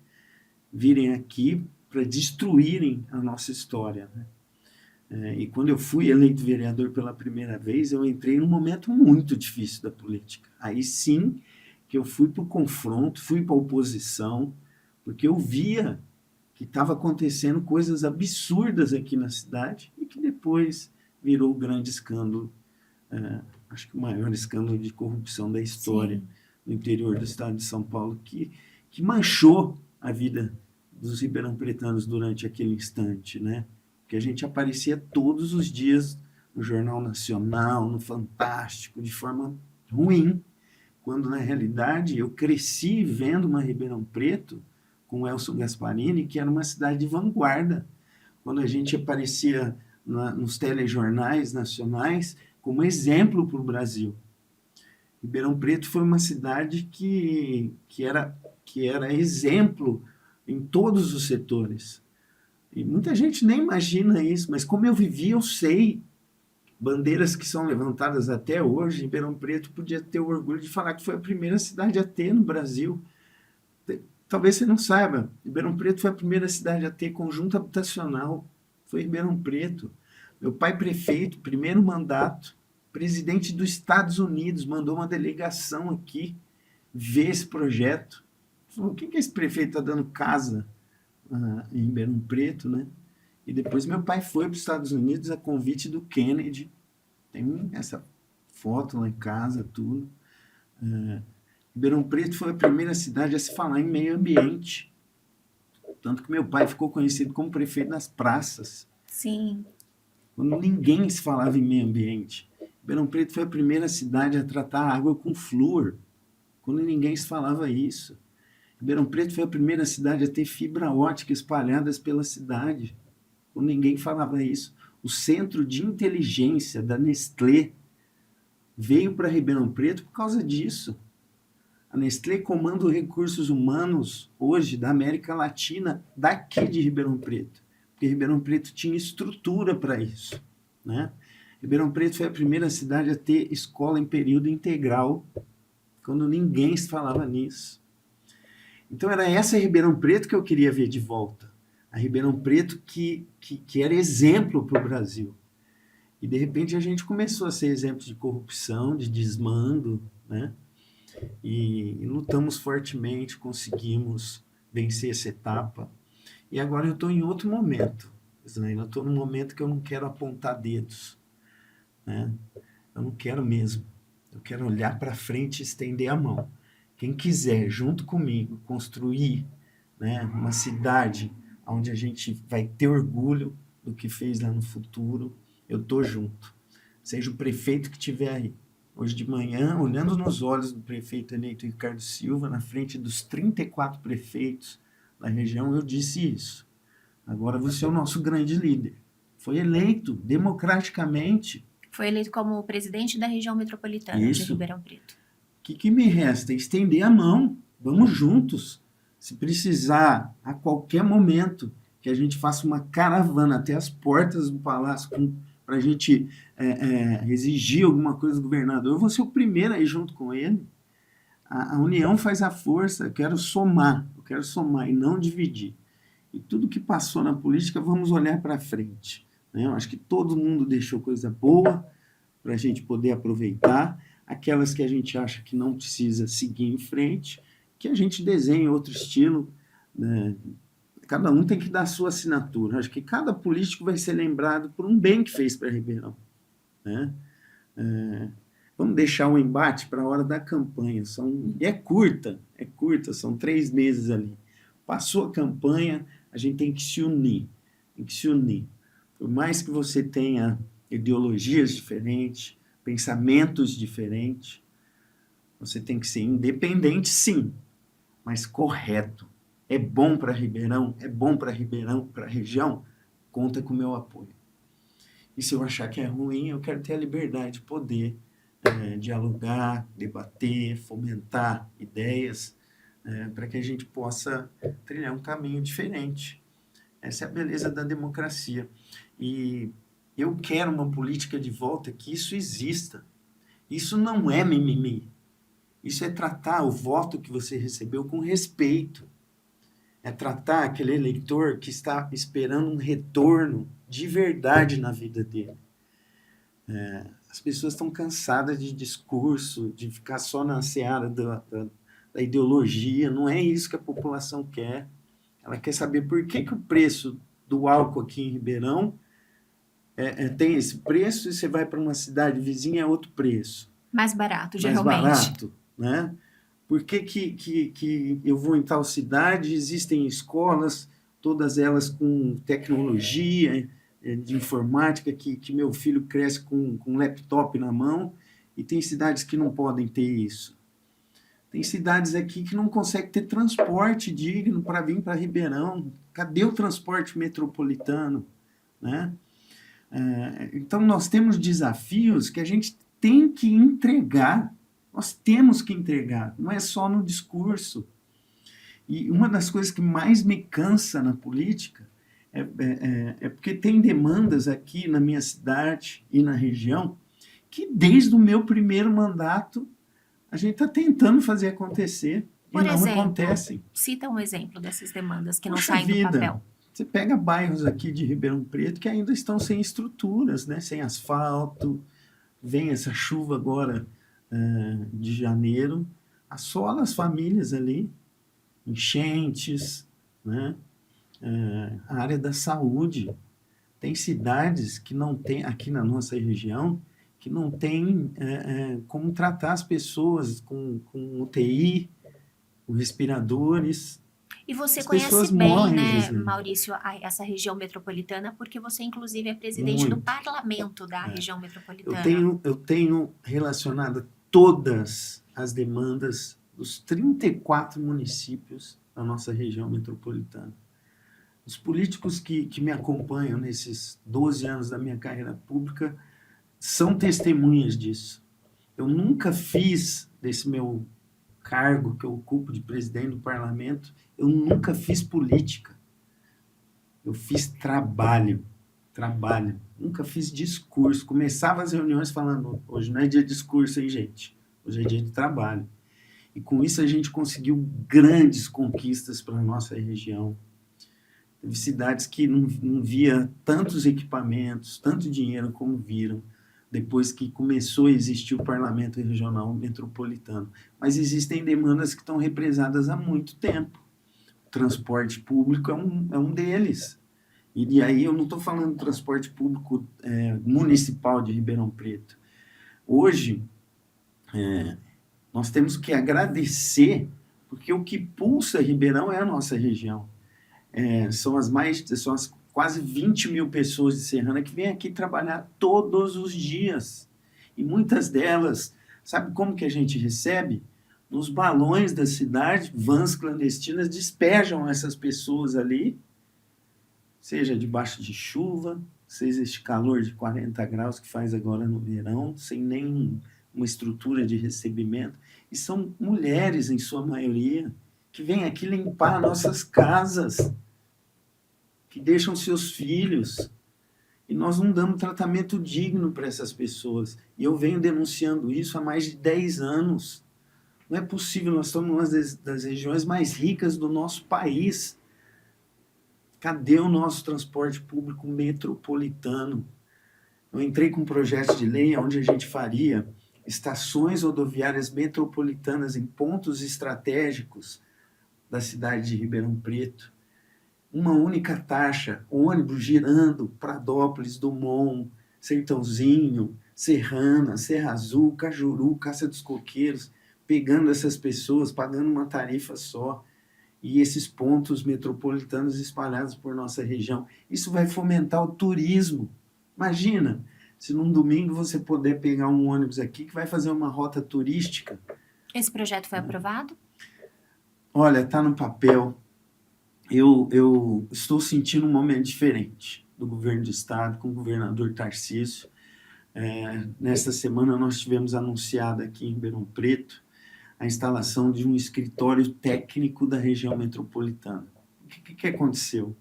virem aqui para destruírem a nossa história, né? E quando eu fui eleito vereador pela primeira vez, eu entrei num momento muito difícil da política. Aí sim que eu fui para o confronto, fui para a oposição, porque eu via que estava acontecendo coisas absurdas aqui na cidade e que depois virou o grande escândalo, acho que o maior escândalo de corrupção da história. Sim. No interior do estado de São Paulo, que manchou a vida dos ribeirão-pretanos durante aquele instante, né? Que a gente aparecia todos os dias no Jornal Nacional, no Fantástico, de forma ruim, quando na realidade eu cresci vendo uma Ribeirão Preto com o Elson Gasparini, que era uma cidade de vanguarda, quando a gente aparecia nos telejornais nacionais como exemplo para o Brasil. Ribeirão Preto foi uma cidade que era exemplo em todos os setores. E muita gente nem imagina isso, mas como eu vivi, eu sei. Bandeiras que são levantadas até hoje, Ribeirão Preto podia ter o orgulho de falar que foi a primeira cidade a ter no Brasil. Talvez você não saiba, Ribeirão Preto foi a primeira cidade a ter conjunto habitacional. Foi Ribeirão Preto. Meu pai prefeito, primeiro mandato, presidente dos Estados Unidos, mandou uma delegação aqui ver esse projeto. Falou, o que esse prefeito está dando casa em Ribeirão Preto, né? E depois meu pai foi para os Estados Unidos a convite do Kennedy. Tem essa foto lá em casa, tudo. Ribeirão Preto foi a primeira cidade a se falar em meio ambiente. Tanto que meu pai ficou conhecido como prefeito nas praças. Sim. Quando ninguém se falava em meio ambiente. Ribeirão Preto foi a primeira cidade a tratar a água com flúor. Quando ninguém se falava isso. Ribeirão Preto foi a primeira cidade a ter fibra ótica espalhadas pela cidade. Quando ninguém falava isso. O centro de inteligência da Nestlé veio para Ribeirão Preto por causa disso. A Nestlé comanda os recursos humanos hoje da América Latina, daqui de Ribeirão Preto. Porque Ribeirão Preto tinha estrutura para isso, né? Ribeirão Preto foi a primeira cidade a ter escola em período integral, quando ninguém se falava nisso. Então era essa Ribeirão Preto que eu queria ver de volta. A Ribeirão Preto que era exemplo para o Brasil. E de repente a gente começou a ser exemplo de corrupção, de desmando, né? E lutamos fortemente, conseguimos vencer essa etapa. E agora eu estou em outro momento, Slaine. Eu estou num momento que eu não quero apontar dedos, né? Eu não quero mesmo. Eu quero olhar para frente e estender a mão. Quem quiser, junto comigo, construir, né, uma cidade onde a gente vai ter orgulho do que fez lá no futuro, eu estou junto. Seja o prefeito que estiver aí. Hoje de manhã, olhando nos olhos do prefeito eleito Ricardo Silva, na frente dos 34 prefeitos da região, eu disse isso. Agora você é o nosso grande líder. Foi eleito democraticamente. Foi eleito como presidente da região metropolitana de Ribeirão Preto. que me resta? Estender a mão. Vamos juntos. Se precisar, a qualquer momento, que a gente faça uma caravana até as portas do palácio para a gente exigir alguma coisa do governador, eu vou ser o primeiro aí junto com ele. A união faz a força. Eu quero somar e não dividir. E tudo que passou na política, vamos olhar para frente. Né? Eu acho que todo mundo deixou coisa boa para a gente poder aproveitar. Aquelas que a gente acha que não precisa seguir em frente, que a gente desenhe outro estilo. Né? Cada um tem que dar a sua assinatura. Acho que cada político vai ser lembrado por um bem que fez para Ribeirão. Né? Vamos deixar o embate para a hora da campanha. É curta, são 3 meses ali. Passou a campanha, a gente tem que se unir. Por mais que você tenha ideologias diferentes, pensamentos diferentes, você tem que ser independente, sim, mas correto. É bom para Ribeirão, para a região, conta com o meu apoio. E se eu achar que é ruim, eu quero ter a liberdade de poder dialogar, debater, fomentar ideias, para que a gente possa trilhar um caminho diferente. Essa é a beleza da democracia. E eu quero uma política de volta que isso exista. Isso não é mimimi. Isso é tratar o voto que você recebeu com respeito. É tratar aquele eleitor que está esperando um retorno de verdade na vida dele. As pessoas estão cansadas de discurso, de ficar só na seara da ideologia. Não é isso que a população quer. Ela quer saber por que o preço do álcool aqui em Ribeirão tem esse preço e você vai para uma cidade vizinha é outro preço. Mais barato, geralmente. Mais barato, né? Por que eu vou em tal cidade, existem escolas, todas elas com tecnologia de informática, que meu filho cresce com um laptop na mão, e tem cidades que não podem ter isso. Tem cidades aqui que não conseguem ter transporte digno para vir para Ribeirão. Cadê o transporte metropolitano? Né? Então, nós temos desafios que a gente tem que entregar. Nós temos que entregar, não é só no discurso. E uma das coisas que mais me cansa na política é porque tem demandas aqui na minha cidade e na região que, desde o meu primeiro mandato, a gente está tentando fazer acontecer e não acontecem. Cita um exemplo dessas demandas que não saem do papel. Você pega bairros aqui de Ribeirão Preto que ainda estão sem estruturas, né? Sem asfalto. Vem essa chuva agora de janeiro, assola as famílias ali, enchentes, né? A área da saúde. Tem cidades que não tem, aqui na nossa região, que não tem como tratar as pessoas com UTI, com respiradores. E você conhece bem, né, Maurício, essa região metropolitana, porque você, inclusive, é presidente do parlamento da região metropolitana. Eu tenho relacionado todas as demandas dos 34 municípios da nossa região metropolitana. Os políticos que me acompanham nesses 12 anos da minha carreira pública são testemunhas disso. Eu nunca fiz desse meu cargo que eu ocupo de presidente do parlamento, eu nunca fiz política. Eu fiz trabalho. Nunca fiz discurso. Começava as reuniões falando, hoje não é dia de discurso, hein, gente? Hoje é dia de trabalho. E com isso a gente conseguiu grandes conquistas para a nossa região. Teve cidades que não via tantos equipamentos, tanto dinheiro como viram, depois que começou a existir o parlamento regional metropolitano. Mas existem demandas que estão represadas há muito tempo. O transporte público é um deles. E aí eu não estou falando do transporte público municipal de Ribeirão Preto. Hoje, nós temos que agradecer, porque o que pulsa Ribeirão é a nossa região. São as quase 20 mil pessoas de Serrana que vêm aqui trabalhar todos os dias. E muitas delas, sabe como que a gente recebe? Nos balões da cidade, vans clandestinas despejam essas pessoas ali, seja debaixo de chuva, seja esse calor de 40 graus que faz agora no verão, sem nenhuma estrutura de recebimento. E são mulheres, em sua maioria, que vêm aqui limpar nossas casas, que deixam seus filhos. E nós não damos tratamento digno para essas pessoas. E eu venho denunciando isso há mais de 10 anos. Não é possível, nós estamos numa das regiões mais ricas do nosso país. Cadê o nosso transporte público metropolitano? Eu entrei com um projeto de lei onde a gente faria estações rodoviárias metropolitanas em pontos estratégicos da cidade de Ribeirão Preto. Uma única taxa, ônibus girando, Pradópolis, Dumont, Sertãozinho, Serrana, Serra Azul, Cajuru, Caça dos Coqueiros, pegando essas pessoas, pagando uma tarifa só, e esses pontos metropolitanos espalhados por nossa região. Isso vai fomentar o turismo. Imagina, se num domingo você puder pegar um ônibus aqui que vai fazer uma rota turística. Esse projeto foi aprovado? Olha, está no papel. Eu estou sentindo um momento diferente do governo do estado, com o governador Tarcísio. Nesta semana nós tivemos anunciado aqui em Ribeirão Preto a instalação de um escritório técnico da região metropolitana. O que aconteceu?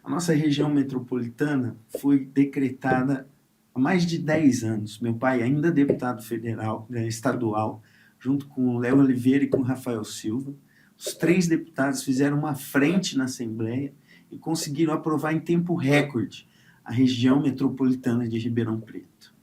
A nossa região metropolitana foi decretada há mais de 10 anos. Meu pai, ainda deputado federal, estadual, junto com o Léo Oliveira e com o Rafael Silva, os 3 deputados fizeram uma frente na Assembleia e conseguiram aprovar em tempo recorde a região metropolitana de Ribeirão Preto.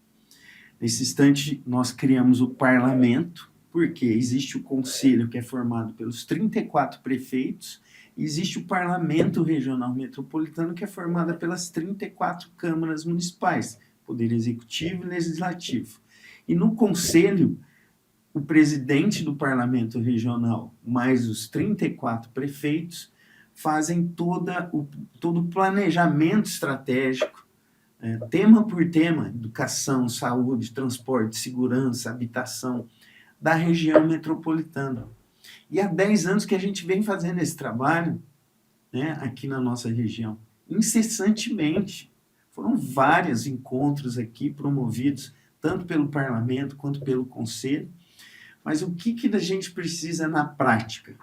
Nesse instante, nós criamos o parlamento, porque existe o conselho, que é formado pelos 34 prefeitos, e existe o parlamento regional metropolitano, que é formado pelas 34 câmaras municipais, poder executivo e legislativo. E no conselho, o presidente do parlamento regional, mais os 34 prefeitos, fazem todo o planejamento estratégico, tema por tema, educação, saúde, transporte, segurança, habitação, da região metropolitana. E há 10 anos que a gente vem fazendo esse trabalho, né, aqui na nossa região, incessantemente. Foram vários encontros aqui promovidos, tanto pelo parlamento quanto pelo conselho. Mas o que a gente precisa na prática?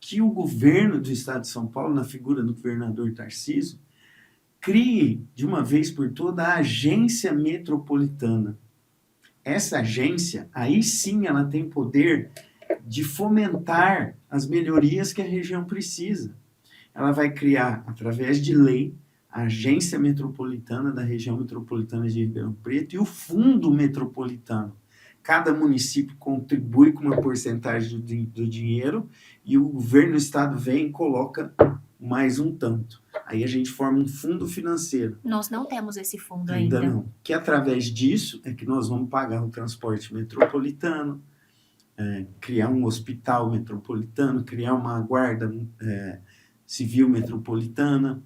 Que o governo do estado de São Paulo, na figura do governador Tarcísio, crie, de uma vez por todas, a agência metropolitana. Essa agência, aí sim, ela tem poder de fomentar as melhorias que a região precisa. Ela vai criar, através de lei, a Agência Metropolitana da Região Metropolitana de Ribeirão Preto e o Fundo Metropolitano. Cada município contribui com uma porcentagem do dinheiro e o governo do estado vem e coloca mais um tanto. Aí a gente forma um fundo financeiro. Nós não temos esse fundo ainda. Ainda não. Que através disso é que nós vamos pagar o transporte metropolitano, criar um hospital metropolitano, criar uma guarda civil metropolitana.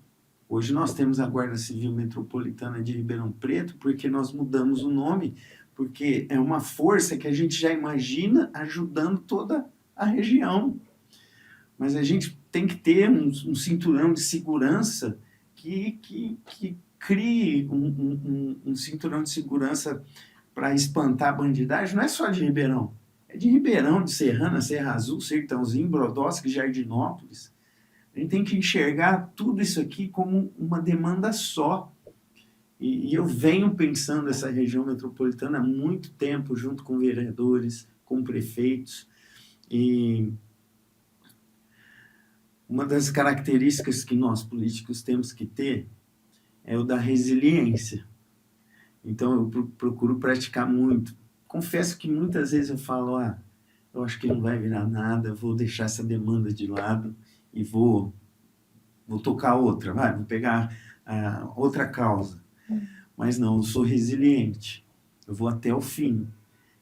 Hoje nós temos a Guarda Civil Metropolitana de Ribeirão Preto porque nós mudamos o nome, porque é uma força que a gente já imagina ajudando toda a região. Mas a gente tem que ter um cinturão de segurança que crie um cinturão de segurança para espantar a bandidagem. Não é só de Ribeirão, é de Ribeirão, de Serrana, Serra Azul, Sertãozinho, Brodowski, Jardinópolis. A gente tem que enxergar tudo isso aqui como uma demanda só. E eu venho pensando essa região metropolitana há muito tempo, junto com vereadores, com prefeitos. E uma das características que nós políticos temos que ter é o da resiliência. Então, eu procuro praticar muito. Confesso que muitas vezes eu falo, eu acho que não vai virar nada, vou deixar essa demanda de lado e vou tocar outra, vou pegar outra causa. Mas não, eu sou resiliente. Eu vou até o fim.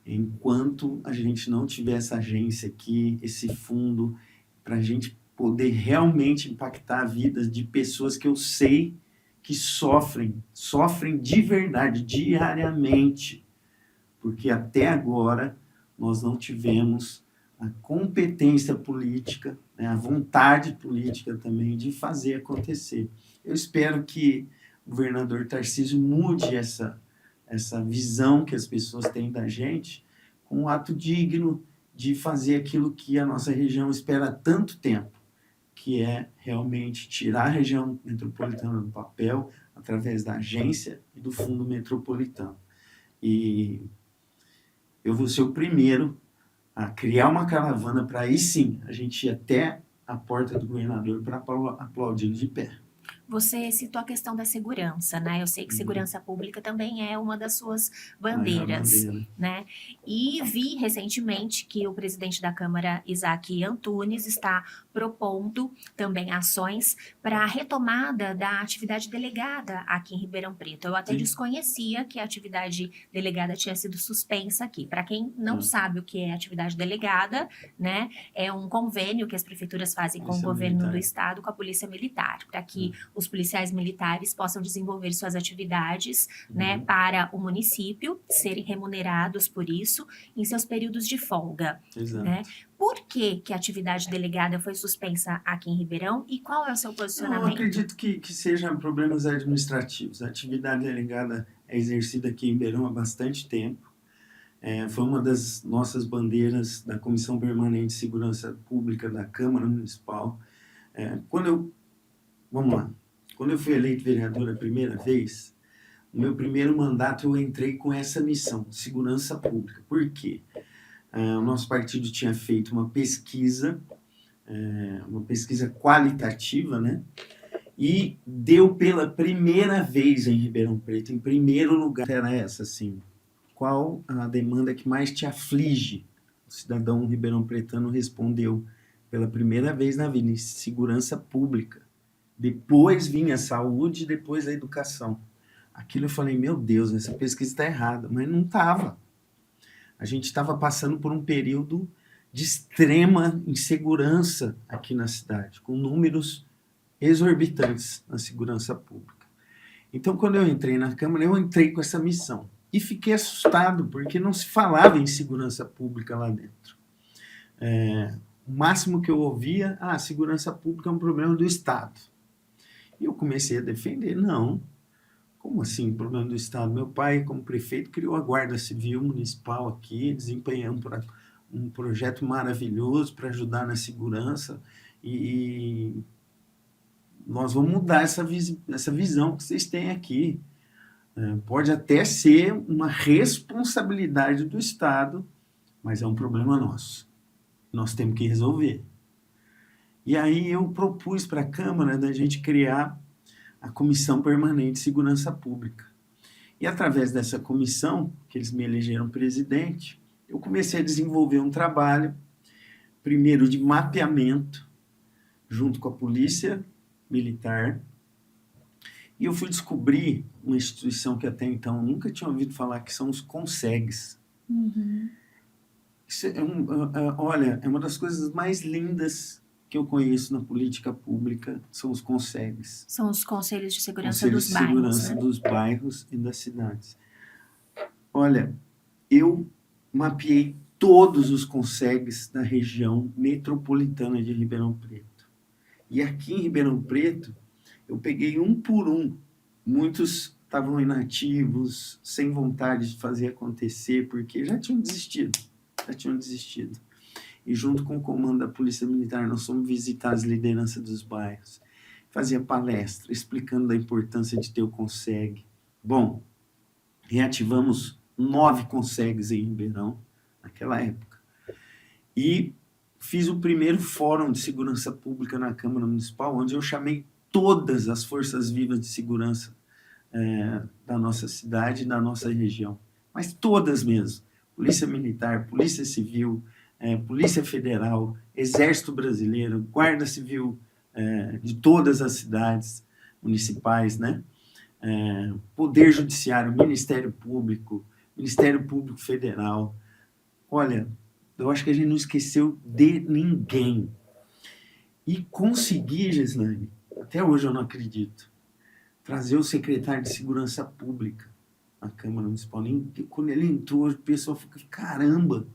Enquanto a gente não tiver essa agência aqui, esse fundo, para a gente poder realmente impactar a vida de pessoas que eu sei que sofrem de verdade, diariamente. Porque até agora nós não tivemos a competência política, a vontade política também de fazer acontecer. Eu espero que o governador Tarcísio mude essa visão que as pessoas têm da gente com um ato digno de fazer aquilo que a nossa região espera há tanto tempo, que é realmente tirar a região metropolitana do papel através da agência e do fundo metropolitano. E eu vou ser o primeiro a criar uma caravana para aí sim a gente ir até a porta do governador para aplaudir de pé. Você citou a questão da segurança, né? Eu sei que segurança pública também é uma das suas bandeiras, né? E vi recentemente que o presidente da Câmara, Isaac Antunes, está propondo também ações para a retomada da atividade delegada aqui em Ribeirão Preto. Eu até desconhecia que a atividade delegada tinha sido suspensa aqui. Para quem não sabe o que é atividade delegada, né? É um convênio que as prefeituras fazem com o governo do estado, com a Polícia Militar, para que os policiais militares possam desenvolver suas atividades, né, para o município, serem remunerados por isso em seus períodos de folga. Né? Por que a atividade delegada foi suspensa aqui em Ribeirão e qual é o seu posicionamento? Eu acredito que sejam problemas administrativos. A atividade delegada é exercida aqui em Ribeirão há bastante tempo. Foi uma das nossas bandeiras da Comissão Permanente de Segurança Pública da Câmara Municipal. Quando eu fui eleito vereador a primeira vez, no meu primeiro mandato eu entrei com essa missão, segurança pública. Por quê? O nosso partido tinha feito uma pesquisa qualitativa, né? E deu pela primeira vez em Ribeirão Preto, em primeiro lugar, era essa, assim, qual a demanda que mais te aflige? O cidadão ribeirão-pretano respondeu pela primeira vez na vida, em segurança pública. Depois vinha a saúde, depois a educação. Aquilo eu falei, meu Deus, essa pesquisa está errada. Mas não estava. A gente estava passando por um período de extrema insegurança aqui na cidade, com números exorbitantes na segurança pública. Então, quando eu entrei na Câmara, eu entrei com essa missão. E fiquei assustado, porque não se falava em segurança pública lá dentro. O máximo que eu ouvia, segurança pública é um problema do Estado. E eu comecei a defender, não. Como assim, problema do Estado? Meu pai, como prefeito, criou a Guarda Civil Municipal aqui, desempenhando um projeto maravilhoso para ajudar na segurança e nós vamos mudar essa visão que vocês têm aqui. Pode até ser uma responsabilidade do Estado, mas é um problema nosso. Nós temos que resolver. E aí eu propus para a Câmara da gente criar a Comissão Permanente de Segurança Pública. E através dessa comissão, que eles me elegeram presidente, eu comecei a desenvolver um trabalho, primeiro de mapeamento, junto com a Polícia Militar, e eu fui descobrir uma instituição que até então eu nunca tinha ouvido falar, que são os CONSEGs. Isso é uma das coisas mais lindas que eu conheço na política pública, são os CONSEGs. São os Conselhos de Segurança dos Bairros. Conselhos de Segurança dos bairros e das cidades. Olha, eu mapeei todos os CONSEGs da região metropolitana de Ribeirão Preto. E aqui em Ribeirão Preto, eu peguei um por um. Muitos estavam inativos, sem vontade de fazer acontecer, porque já tinham desistido. E junto com o comando da Polícia Militar, nós fomos visitar as lideranças dos bairros. Fazia palestra, explicando a importância de ter o CONSEG. Bom, reativamos 9 CONSEGs em Ribeirão, naquela época. E fiz o primeiro fórum de segurança pública na Câmara Municipal, onde eu chamei todas as forças vivas de segurança da nossa cidade e da nossa região. Mas todas mesmo. Polícia Militar, Polícia Civil, Polícia Federal, Exército Brasileiro, Guarda Civil de todas as cidades municipais, né? Poder Judiciário, Ministério Público Federal. Olha, eu acho que a gente não esqueceu de ninguém. E consegui, Gislaine, até hoje eu não acredito, trazer o secretário de Segurança Pública na Câmara Municipal. Quando ele entrou, o pessoal ficou, caramba!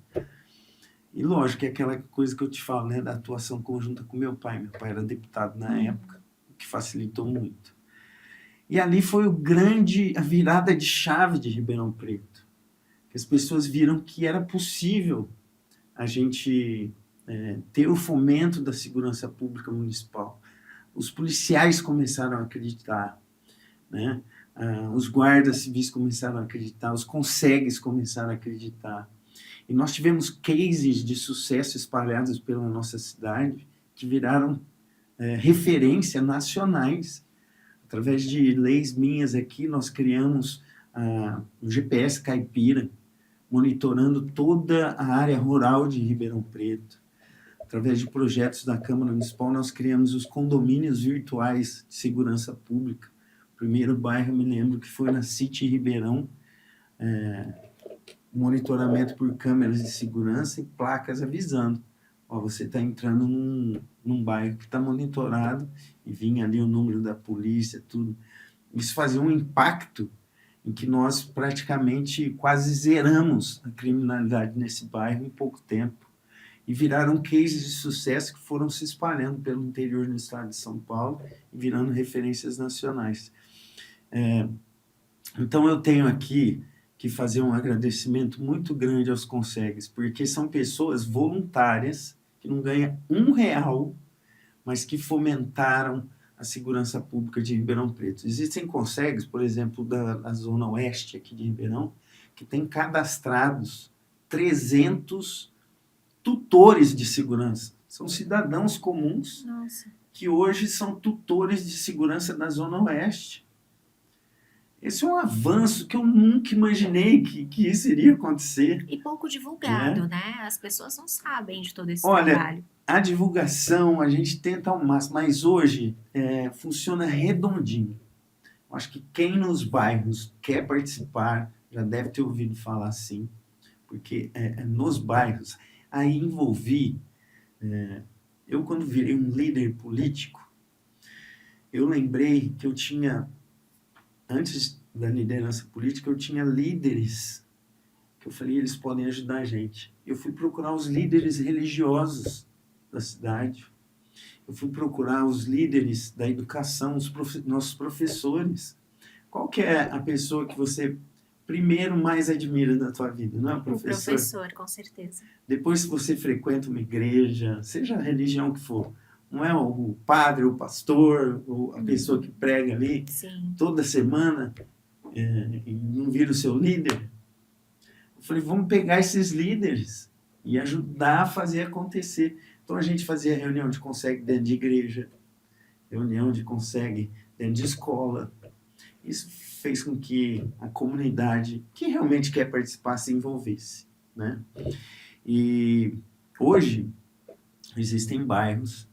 E lógico que é aquela coisa que eu te falo, né, da atuação conjunta com meu pai. Meu pai era deputado na época, o que facilitou muito. E ali foi a virada de chave de Ribeirão Preto. Que as pessoas viram que era possível a gente ter o fomento da segurança pública municipal. Os policiais começaram a acreditar, né? Os guardas civis começaram a acreditar, os consegues começaram a acreditar. E nós tivemos cases de sucesso espalhados pela nossa cidade que viraram referência nacionais. Através de leis minhas aqui, nós criamos o GPS Caipira, monitorando toda a área rural de Ribeirão Preto. Através de projetos da Câmara Municipal, nós criamos os condomínios virtuais de segurança pública. O primeiro bairro, eu me lembro, que foi na City Ribeirão, monitoramento por câmeras de segurança e placas avisando. Você está entrando num bairro que está monitorado, e vinha ali o número da polícia, tudo. Isso fazia um impacto em que nós praticamente quase zeramos a criminalidade nesse bairro em pouco tempo. E viraram cases de sucesso que foram se espalhando pelo interior do estado de São Paulo e virando referências nacionais. Então eu tenho aqui que fazer um agradecimento muito grande aos consegues, porque são pessoas voluntárias que não ganham R$1, mas que fomentaram a segurança pública de Ribeirão Preto. Existem consegues, por exemplo, da Zona Oeste aqui de Ribeirão, que tem cadastrados 300 tutores de segurança. São cidadãos comuns que hoje são tutores de segurança da Zona Oeste. Esse é um avanço que eu nunca imaginei que isso iria acontecer. E pouco divulgado, né? As pessoas não sabem de todo esse trabalho. A divulgação a gente tenta ao máximo, mas hoje funciona redondinho. Eu acho que quem nos bairros quer participar já deve ter ouvido falar assim, porque nos bairros, aí envolvi... eu, quando virei um líder político, eu lembrei que eu tinha... Antes da liderança política, eu tinha líderes que eu falei, eles podem ajudar a gente. Eu fui procurar os líderes religiosos da cidade. Eu fui procurar os líderes da educação, nossos professores. Qual que é a pessoa que você primeiro mais admira da tua vida? Não é o professor? O professor, com certeza. Depois, se você frequenta uma igreja, seja a religião que for, não é o padre, o pastor, ou a pessoa que prega ali toda semana e não vira o seu líder? Eu falei, vamos pegar esses líderes e ajudar a fazer acontecer. Então a gente fazia reunião de consegue dentro de igreja, reunião de consegue dentro de escola. Isso fez com que a comunidade que realmente quer participar se envolvesse, né? E hoje existem bairros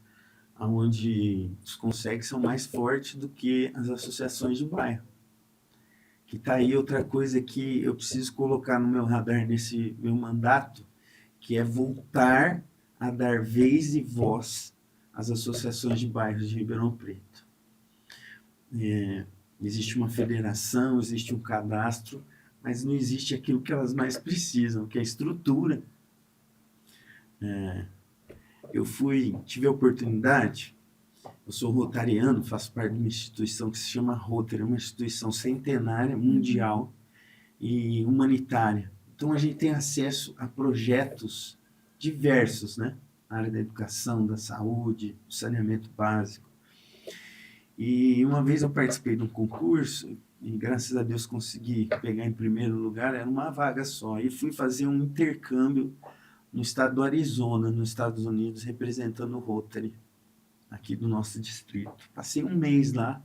onde os consegues são mais fortes do que as associações de bairro. Que está aí outra coisa que eu preciso colocar no meu radar nesse meu mandato, que é voltar a dar vez e voz às associações de bairros de Ribeirão Preto. Existe uma federação, existe um cadastro, mas não existe aquilo que elas mais precisam, que é a estrutura. Eu tive a oportunidade, eu sou rotariano, faço parte de uma instituição que se chama Rotary, uma instituição centenária, mundial e humanitária. Então a gente tem acesso a projetos diversos, né? Na área da educação, da saúde, do saneamento básico. E uma vez eu participei de um concurso e graças a Deus consegui pegar em primeiro lugar, era uma vaga só. E fui fazer um intercâmbio no estado do Arizona, nos Estados Unidos, representando o Rotary, aqui do nosso distrito. Passei um mês lá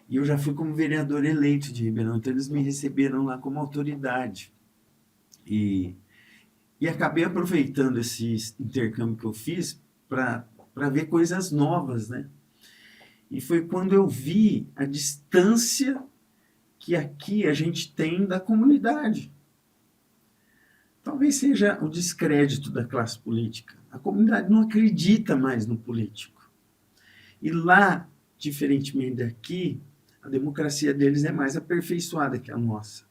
e eu já fui como vereador eleito de Ribeirão, então eles me receberam lá como autoridade. E acabei aproveitando esse intercâmbio que eu fiz para ver coisas novas, né? E foi quando eu vi a distância que aqui a gente tem da comunidade. Talvez seja o descrédito da classe política. A comunidade não acredita mais no político. E lá, diferentemente daqui, a democracia deles é mais aperfeiçoada que a nossa.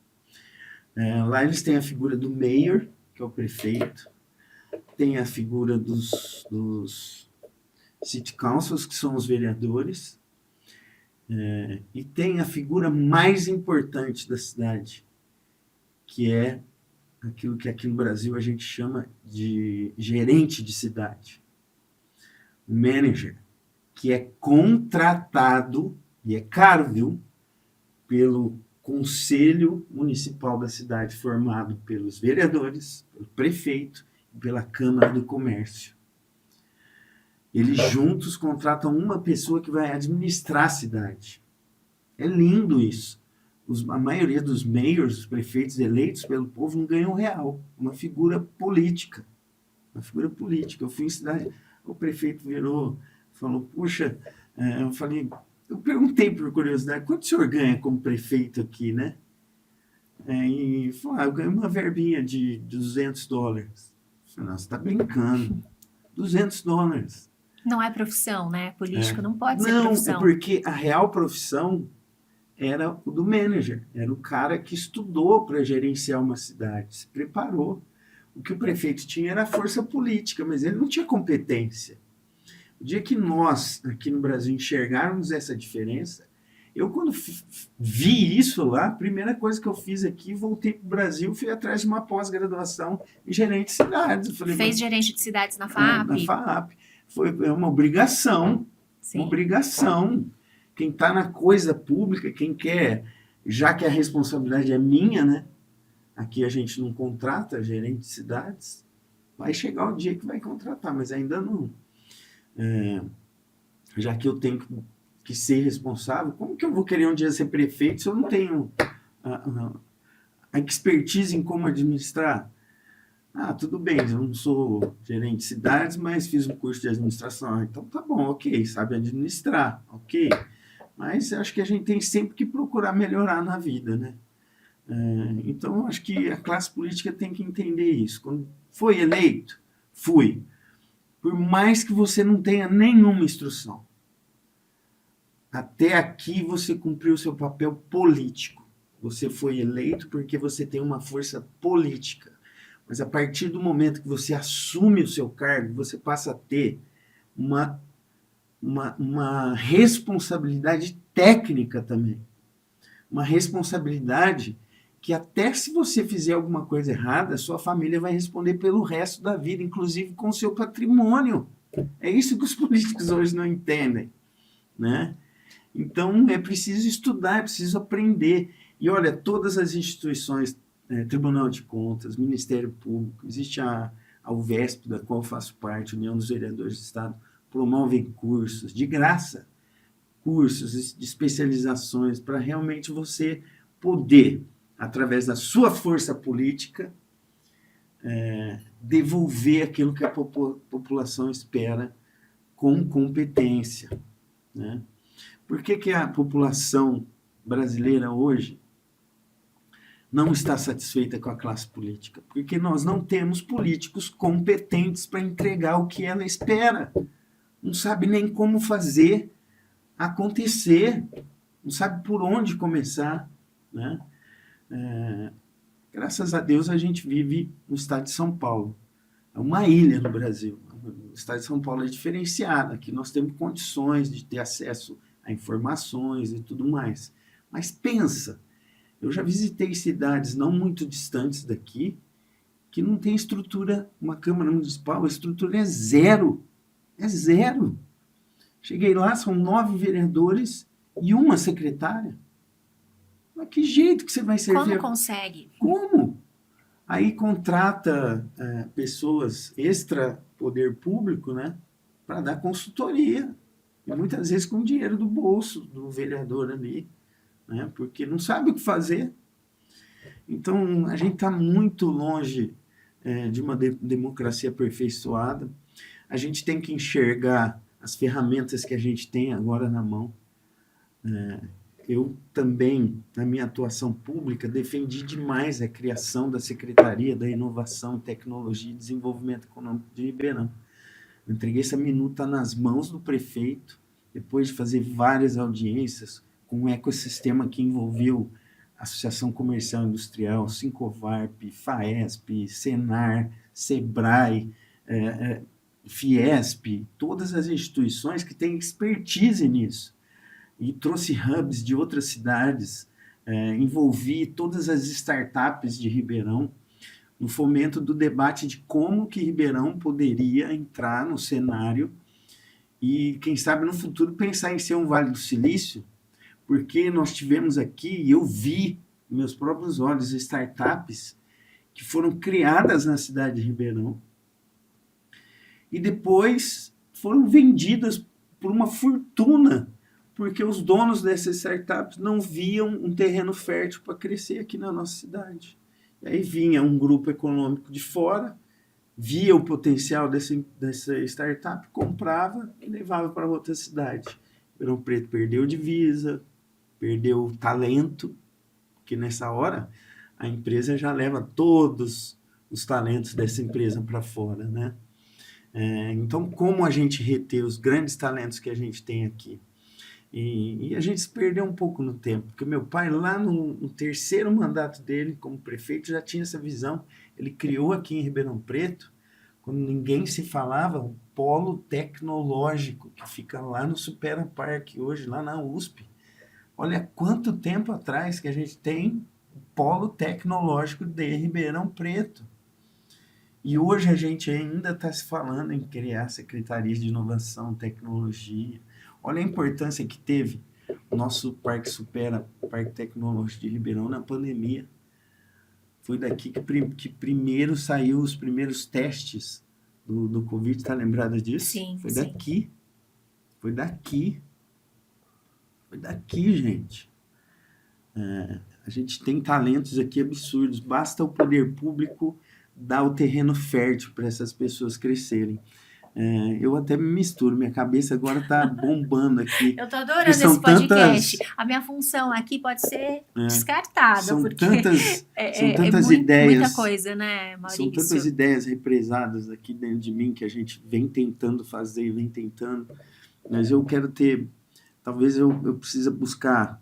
Lá eles têm a figura do mayor, que é o prefeito, tem a figura dos city councils, que são os vereadores, e tem a figura mais importante da cidade, que é aquilo que aqui no Brasil a gente chama de gerente de cidade, manager, que é contratado, e é caro, viu, pelo Conselho Municipal da cidade, formado pelos vereadores, pelo prefeito e pela Câmara do Comércio. Eles juntos contratam uma pessoa que vai administrar a cidade. É lindo isso. A maioria dos mayors, os prefeitos eleitos pelo povo, não ganham real. Uma figura política. Uma figura política. Eu fui em cidade, o prefeito virou, falou, puxa, eu perguntei por curiosidade, quanto o senhor ganha como prefeito aqui, né? E falou, eu ganho uma verbinha de $200. Eu falei, nossa, você está brincando. $200. Não é profissão, né? Político não pode ser Não, profissão. é porque a real profissão era o do manager, era o cara que estudou para gerenciar uma cidade, se preparou. O que o prefeito tinha era a força política, mas ele não tinha competência. O dia que nós, aqui no Brasil, enxergarmos essa diferença, eu quando vi isso lá, a primeira coisa que eu fiz aqui, voltei para o Brasil, fui atrás de uma pós-graduação em gerente de cidades. Eu falei, Fez gerente de cidades na FAAP? Na FAAP. Foi uma obrigação. Sim. Uma obrigação. Quem está na coisa pública, quem quer, já que a responsabilidade é minha, né? Aqui a gente não contrata gerente de cidades, vai chegar o dia que vai contratar, mas ainda não. Já que eu tenho que ser responsável, como que eu vou querer um dia ser prefeito se eu não tenho a expertise em como administrar? Tudo bem, eu não sou gerente de cidades, mas fiz um curso de administração. Então tá bom, ok, sabe administrar, ok. Mas acho que a gente tem sempre que procurar melhorar na vida, né? Então acho que a classe política tem que entender isso. Quando foi eleito, fui. Por mais que você não tenha nenhuma instrução, até aqui você cumpriu o seu papel político. Você foi eleito porque você tem uma força política. Mas a partir do momento que você assume o seu cargo, você passa a ter uma responsabilidade técnica também. Uma responsabilidade que até se você fizer alguma coisa errada, sua família vai responder pelo resto da vida, inclusive com o seu patrimônio. É isso que os políticos hoje não entendem, né? Então, é preciso estudar, é preciso aprender. E olha, todas as instituições, Tribunal de Contas, Ministério Público, existe a UVESP, da qual eu faço parte, União dos Vereadores do Estado, promovem cursos de graça, cursos de especializações para realmente você poder, através da sua força política, devolver aquilo que a população espera com competência, né? Por que a população brasileira hoje não está satisfeita com a classe política? Porque nós não temos políticos competentes para entregar o que ela espera. Não sabe nem como fazer acontecer, não sabe por onde começar, né? Graças a Deus a gente vive no estado de São Paulo. É uma ilha no Brasil. O estado de São Paulo é diferenciado. Aqui nós temos condições de ter acesso a informações e tudo mais. Mas pensa, eu já visitei cidades não muito distantes daqui que não tem estrutura, uma Câmara Municipal, a estrutura é zero. É zero. Cheguei lá, são 9 vereadores e uma secretária. Mas que jeito que você vai servir? Como consegue? Como? Aí contrata pessoas extra poder público, né, para dar consultoria. E muitas vezes com dinheiro do bolso do vereador ali, né, porque não sabe o que fazer. Então, a gente está muito longe de uma democracia aperfeiçoada. A gente tem que enxergar as ferramentas que a gente tem agora na mão. Eu também, na minha atuação pública, defendi demais a criação da Secretaria da Inovação, Tecnologia e Desenvolvimento Econômico de Ribeirão. Eu entreguei essa minuta nas mãos do prefeito, depois de fazer várias audiências com um ecossistema que envolveu Associação Comercial e Industrial, Sincovarp, FAESP, Senar, Sebrae, Fiesp, todas as instituições que têm expertise nisso. E trouxe hubs de outras cidades, envolvi todas as startups de Ribeirão. no fomento do debate de como que Ribeirão poderia entrar no cenário e, quem sabe, no futuro pensar em ser um Vale do Silício, porque nós tivemos aqui, e eu vi com meus próprios olhos, startups que foram criadas na cidade de Ribeirão e depois foram vendidas por uma fortuna, porque os donos dessas startups não viam um terreno fértil para crescer aqui na nossa cidade. E aí vinha um grupo econômico de fora, via o potencial dessa startup, comprava e levava para outra cidade. Ribeirão Preto perdeu divisa, perdeu talento, porque nessa hora a empresa já leva todos os talentos dessa empresa para fora, né? Então, como a gente reter os grandes talentos que a gente tem aqui? E a gente se perdeu um pouco no tempo, porque meu pai, lá no terceiro mandato dele como prefeito, já tinha essa visão. Ele criou aqui em Ribeirão Preto, quando ninguém se falava, um polo tecnológico, que fica lá no Supera Park, hoje, lá na USP. Olha quanto tempo atrás que a gente tem o polo tecnológico de Ribeirão Preto. E hoje a gente ainda está se falando em criar secretarias de inovação, tecnologia. Olha a importância que teve o nosso Parque Supera, Parque Tecnológico de Ribeirão, na pandemia. Foi daqui que primeiro saiu os primeiros testes do Covid, está lembrada disso? Sim, Foi sim. daqui. Foi daqui. Foi daqui, gente. A gente tem talentos aqui absurdos. Basta o poder público dar o terreno fértil para essas pessoas crescerem. Eu até me misturo, minha cabeça agora está bombando aqui. Eu tô adorando esse podcast. A minha função aqui pode ser descartada, São porque tantas ideias. Muita coisa, né, Maurício? São tantas ideias represadas aqui dentro de mim que a gente vem tentando fazer, vem tentando. Mas eu quero ter... Talvez eu precise buscar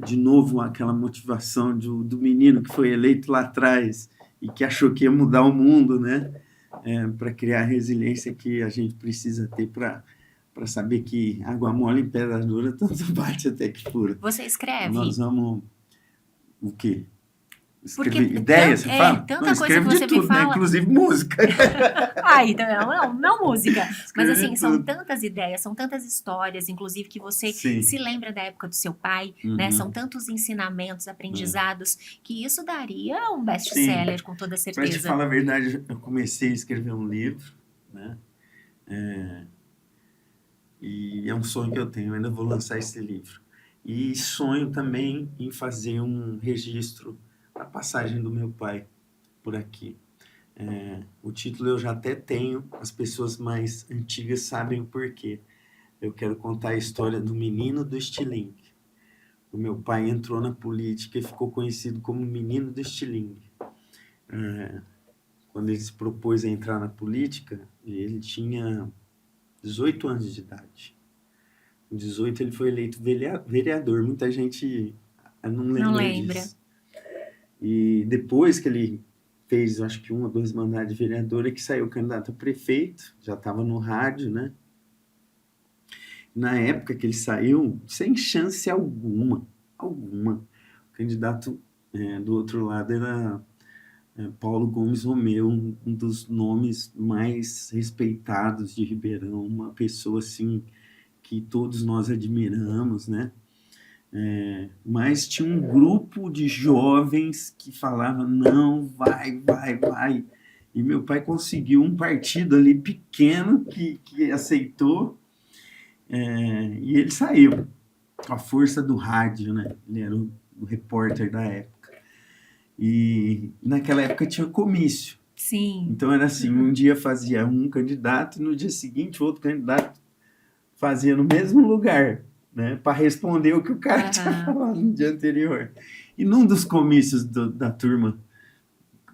de novo aquela motivação do menino que foi eleito lá atrás e que achou que ia mudar o mundo, né? Para criar a resiliência que a gente precisa ter para saber que água mole em pedra dura tanto bate até que fura. Você escreve? Nós vamos... O quê? Porque ideias, você fala? Tanta coisa que você tudo, me fala. Né? Inclusive música. Então, não música. Mas assim, são tantas ideias, são tantas histórias, inclusive que você se lembra da época do seu pai, né? São tantos ensinamentos, aprendizados, que isso daria um best-seller, com toda certeza. Para te falar a verdade, eu comecei a escrever um livro, né? E é um sonho que eu tenho, eu ainda vou lançar esse livro. E sonho também em fazer um registro da passagem do meu pai por aqui. O título eu já até tenho, as pessoas mais antigas sabem o porquê. Eu quero contar a história do menino do estilingue. O meu pai entrou na política e ficou conhecido como menino do estilingue. Quando ele se propôs a entrar na política, ele tinha 18 anos de idade. Com 18 ele foi eleito vereador. Muita gente não lembra disso. E depois que ele fez, acho que 1 ou 2 mandatos de vereador, é que saiu candidato a prefeito, já estava no rádio, né? Na época que ele saiu, sem chance alguma. O candidato do outro lado era Paulo Gomes Romeu, um dos nomes mais respeitados de Ribeirão, uma pessoa assim que todos nós admiramos, né? Mas tinha um grupo de jovens que falavam, não, vai. E meu pai conseguiu um partido ali pequeno que aceitou, e ele saiu com a força do rádio, né? Ele era o repórter da época. E naquela época tinha comício. Sim. Então era assim, um dia fazia um candidato e no dia seguinte outro candidato fazia no mesmo lugar, né, para responder o que o cara tinha falado no dia anterior. E num dos comícios da turma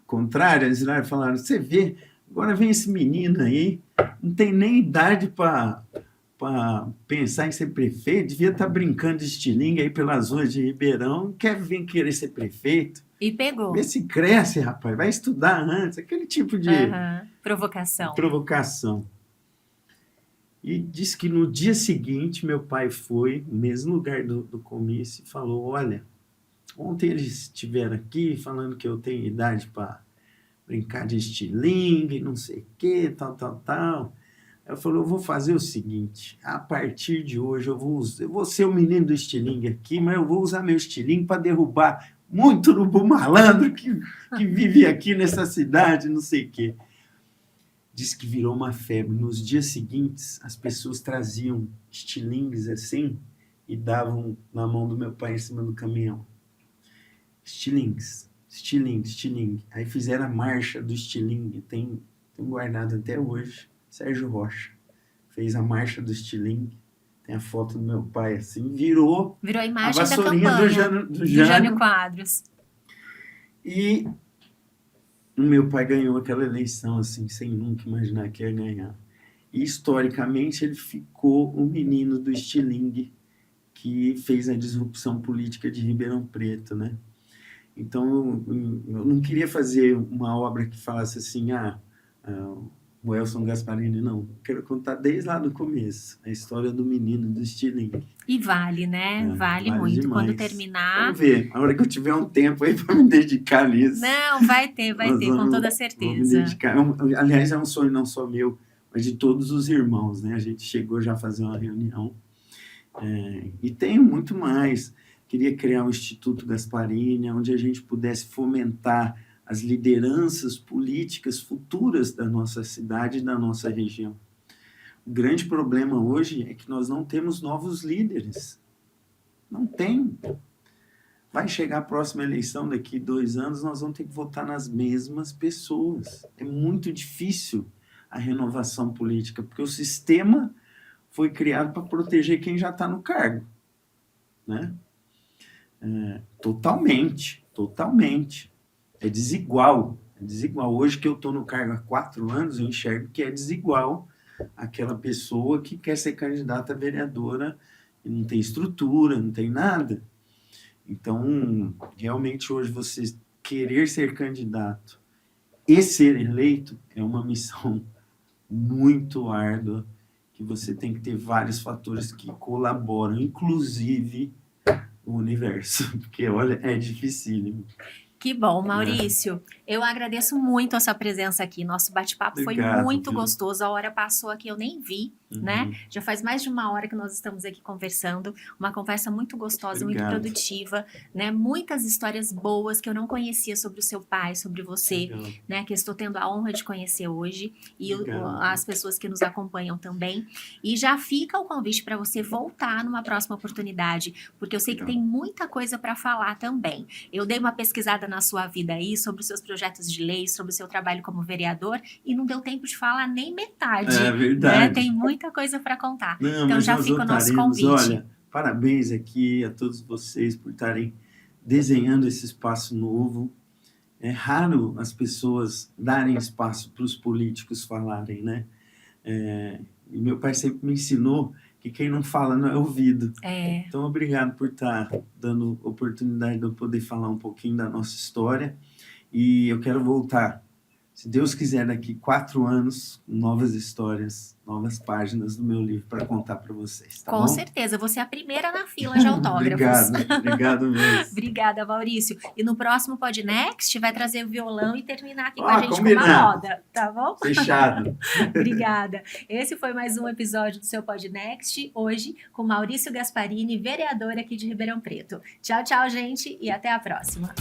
contrária, eles falaram, você vê, agora vem esse menino aí, não tem nem idade para pensar em ser prefeito, devia estar brincando de estilingue aí pelas ruas de Ribeirão, quer vir querer ser prefeito. E pegou. Vê se cresce, rapaz, vai estudar antes, aquele tipo de provocação. E disse que no dia seguinte meu pai foi no mesmo lugar do comício e falou, olha, ontem eles estiveram aqui falando que eu tenho idade para brincar de estilingue, não sei o que, tal. Eu falei, eu vou fazer o seguinte, a partir de hoje eu vou ser o menino do estilingue aqui, mas eu vou usar meu estilingue para derrubar muito urubu malandro que vive aqui nessa cidade, não sei o quê. Diz que virou uma febre. Nos dias seguintes, as pessoas traziam estilingues assim e davam na mão do meu pai em cima do caminhão. Estilingue. Aí fizeram a marcha do estilingue. Tem guardado até hoje. Sérgio Rocha fez a marcha do estilingue. Tem a foto do meu pai assim. Virou a imagem a vassourinha da campanha do Jânio Quadros. E o meu pai ganhou aquela eleição assim, sem nunca imaginar que ia ganhar. E, historicamente, ele ficou o menino do estilingue que fez a disrupção política de Ribeirão Preto, né? Então, eu não queria fazer uma obra que falasse assim, o Elson Gasparini, não. Eu quero contar desde lá do começo, a história do menino do estilingue. E vale, né? Vale muito. Demais. Quando terminar... Vamos ver, a hora que eu tiver um tempo aí para me dedicar nisso. Não, vai ter, com toda certeza. Vou me dedicar. Aliás, é um sonho não só meu, mas de todos os irmãos, né? A gente chegou já a fazer uma reunião. E tenho muito mais. Queria criar um Instituto Gasparini, onde a gente pudesse fomentar as lideranças políticas futuras da nossa cidade e da nossa região. O grande problema hoje é que nós não temos novos líderes. Não tem. Vai chegar a próxima eleição daqui 2 anos, nós vamos ter que votar nas mesmas pessoas. É muito difícil a renovação política, porque o sistema foi criado para proteger quem já está no cargo, né? Totalmente. É desigual. Hoje que eu estou no cargo há 4 anos, eu enxergo que é desigual aquela pessoa que quer ser candidata a vereadora e não tem estrutura, não tem nada. Então, realmente hoje você querer ser candidato e ser eleito é uma missão muito árdua, que você tem que ter vários fatores que colaboram, inclusive o universo, porque, olha, é dificílimo. Que bom, Maurício. Eu agradeço muito a sua presença aqui. Nosso bate-papo foi muito gostoso. A hora passou aqui, eu nem vi, né? Já faz mais de 1 hora que nós estamos aqui conversando. Uma conversa muito gostosa, muito produtiva, né? Muitas histórias boas que eu não conhecia sobre o seu pai, sobre você, né? Que eu estou tendo a honra de conhecer hoje. E as pessoas que nos acompanham também. E já fica o convite para você voltar numa próxima oportunidade, porque eu sei que tem muita coisa para falar também. Eu dei uma pesquisada na sua vida aí, sobre os seus projetos de lei, sobre o seu trabalho como vereador, e não deu tempo de falar nem metade. É verdade. Né? Tem muita coisa para contar. Não, então já fica o nosso convite. Olha, parabéns aqui a todos vocês por estarem desenhando esse espaço novo. É raro as pessoas darem espaço para os políticos falarem, né? E meu pai sempre me ensinou que quem não fala não é ouvido. Então, obrigado por estar dando oportunidade de eu poder falar um pouquinho da nossa história. E eu quero voltar, se Deus quiser, daqui 4 anos, novas histórias, novas páginas do meu livro para contar para vocês. Tá Com bom? certeza, você é a primeira na fila de autógrafos. Obrigado mesmo. Obrigada, Maurício. E no próximo Podnext vai trazer o violão e terminar aqui com a gente combinado. com uma roda, tá bom? Fechado. Obrigada. Esse foi mais um episódio do seu Podnext, hoje com Maurício Gasparini, vereador aqui de Ribeirão Preto. Tchau, tchau, gente, e até a próxima.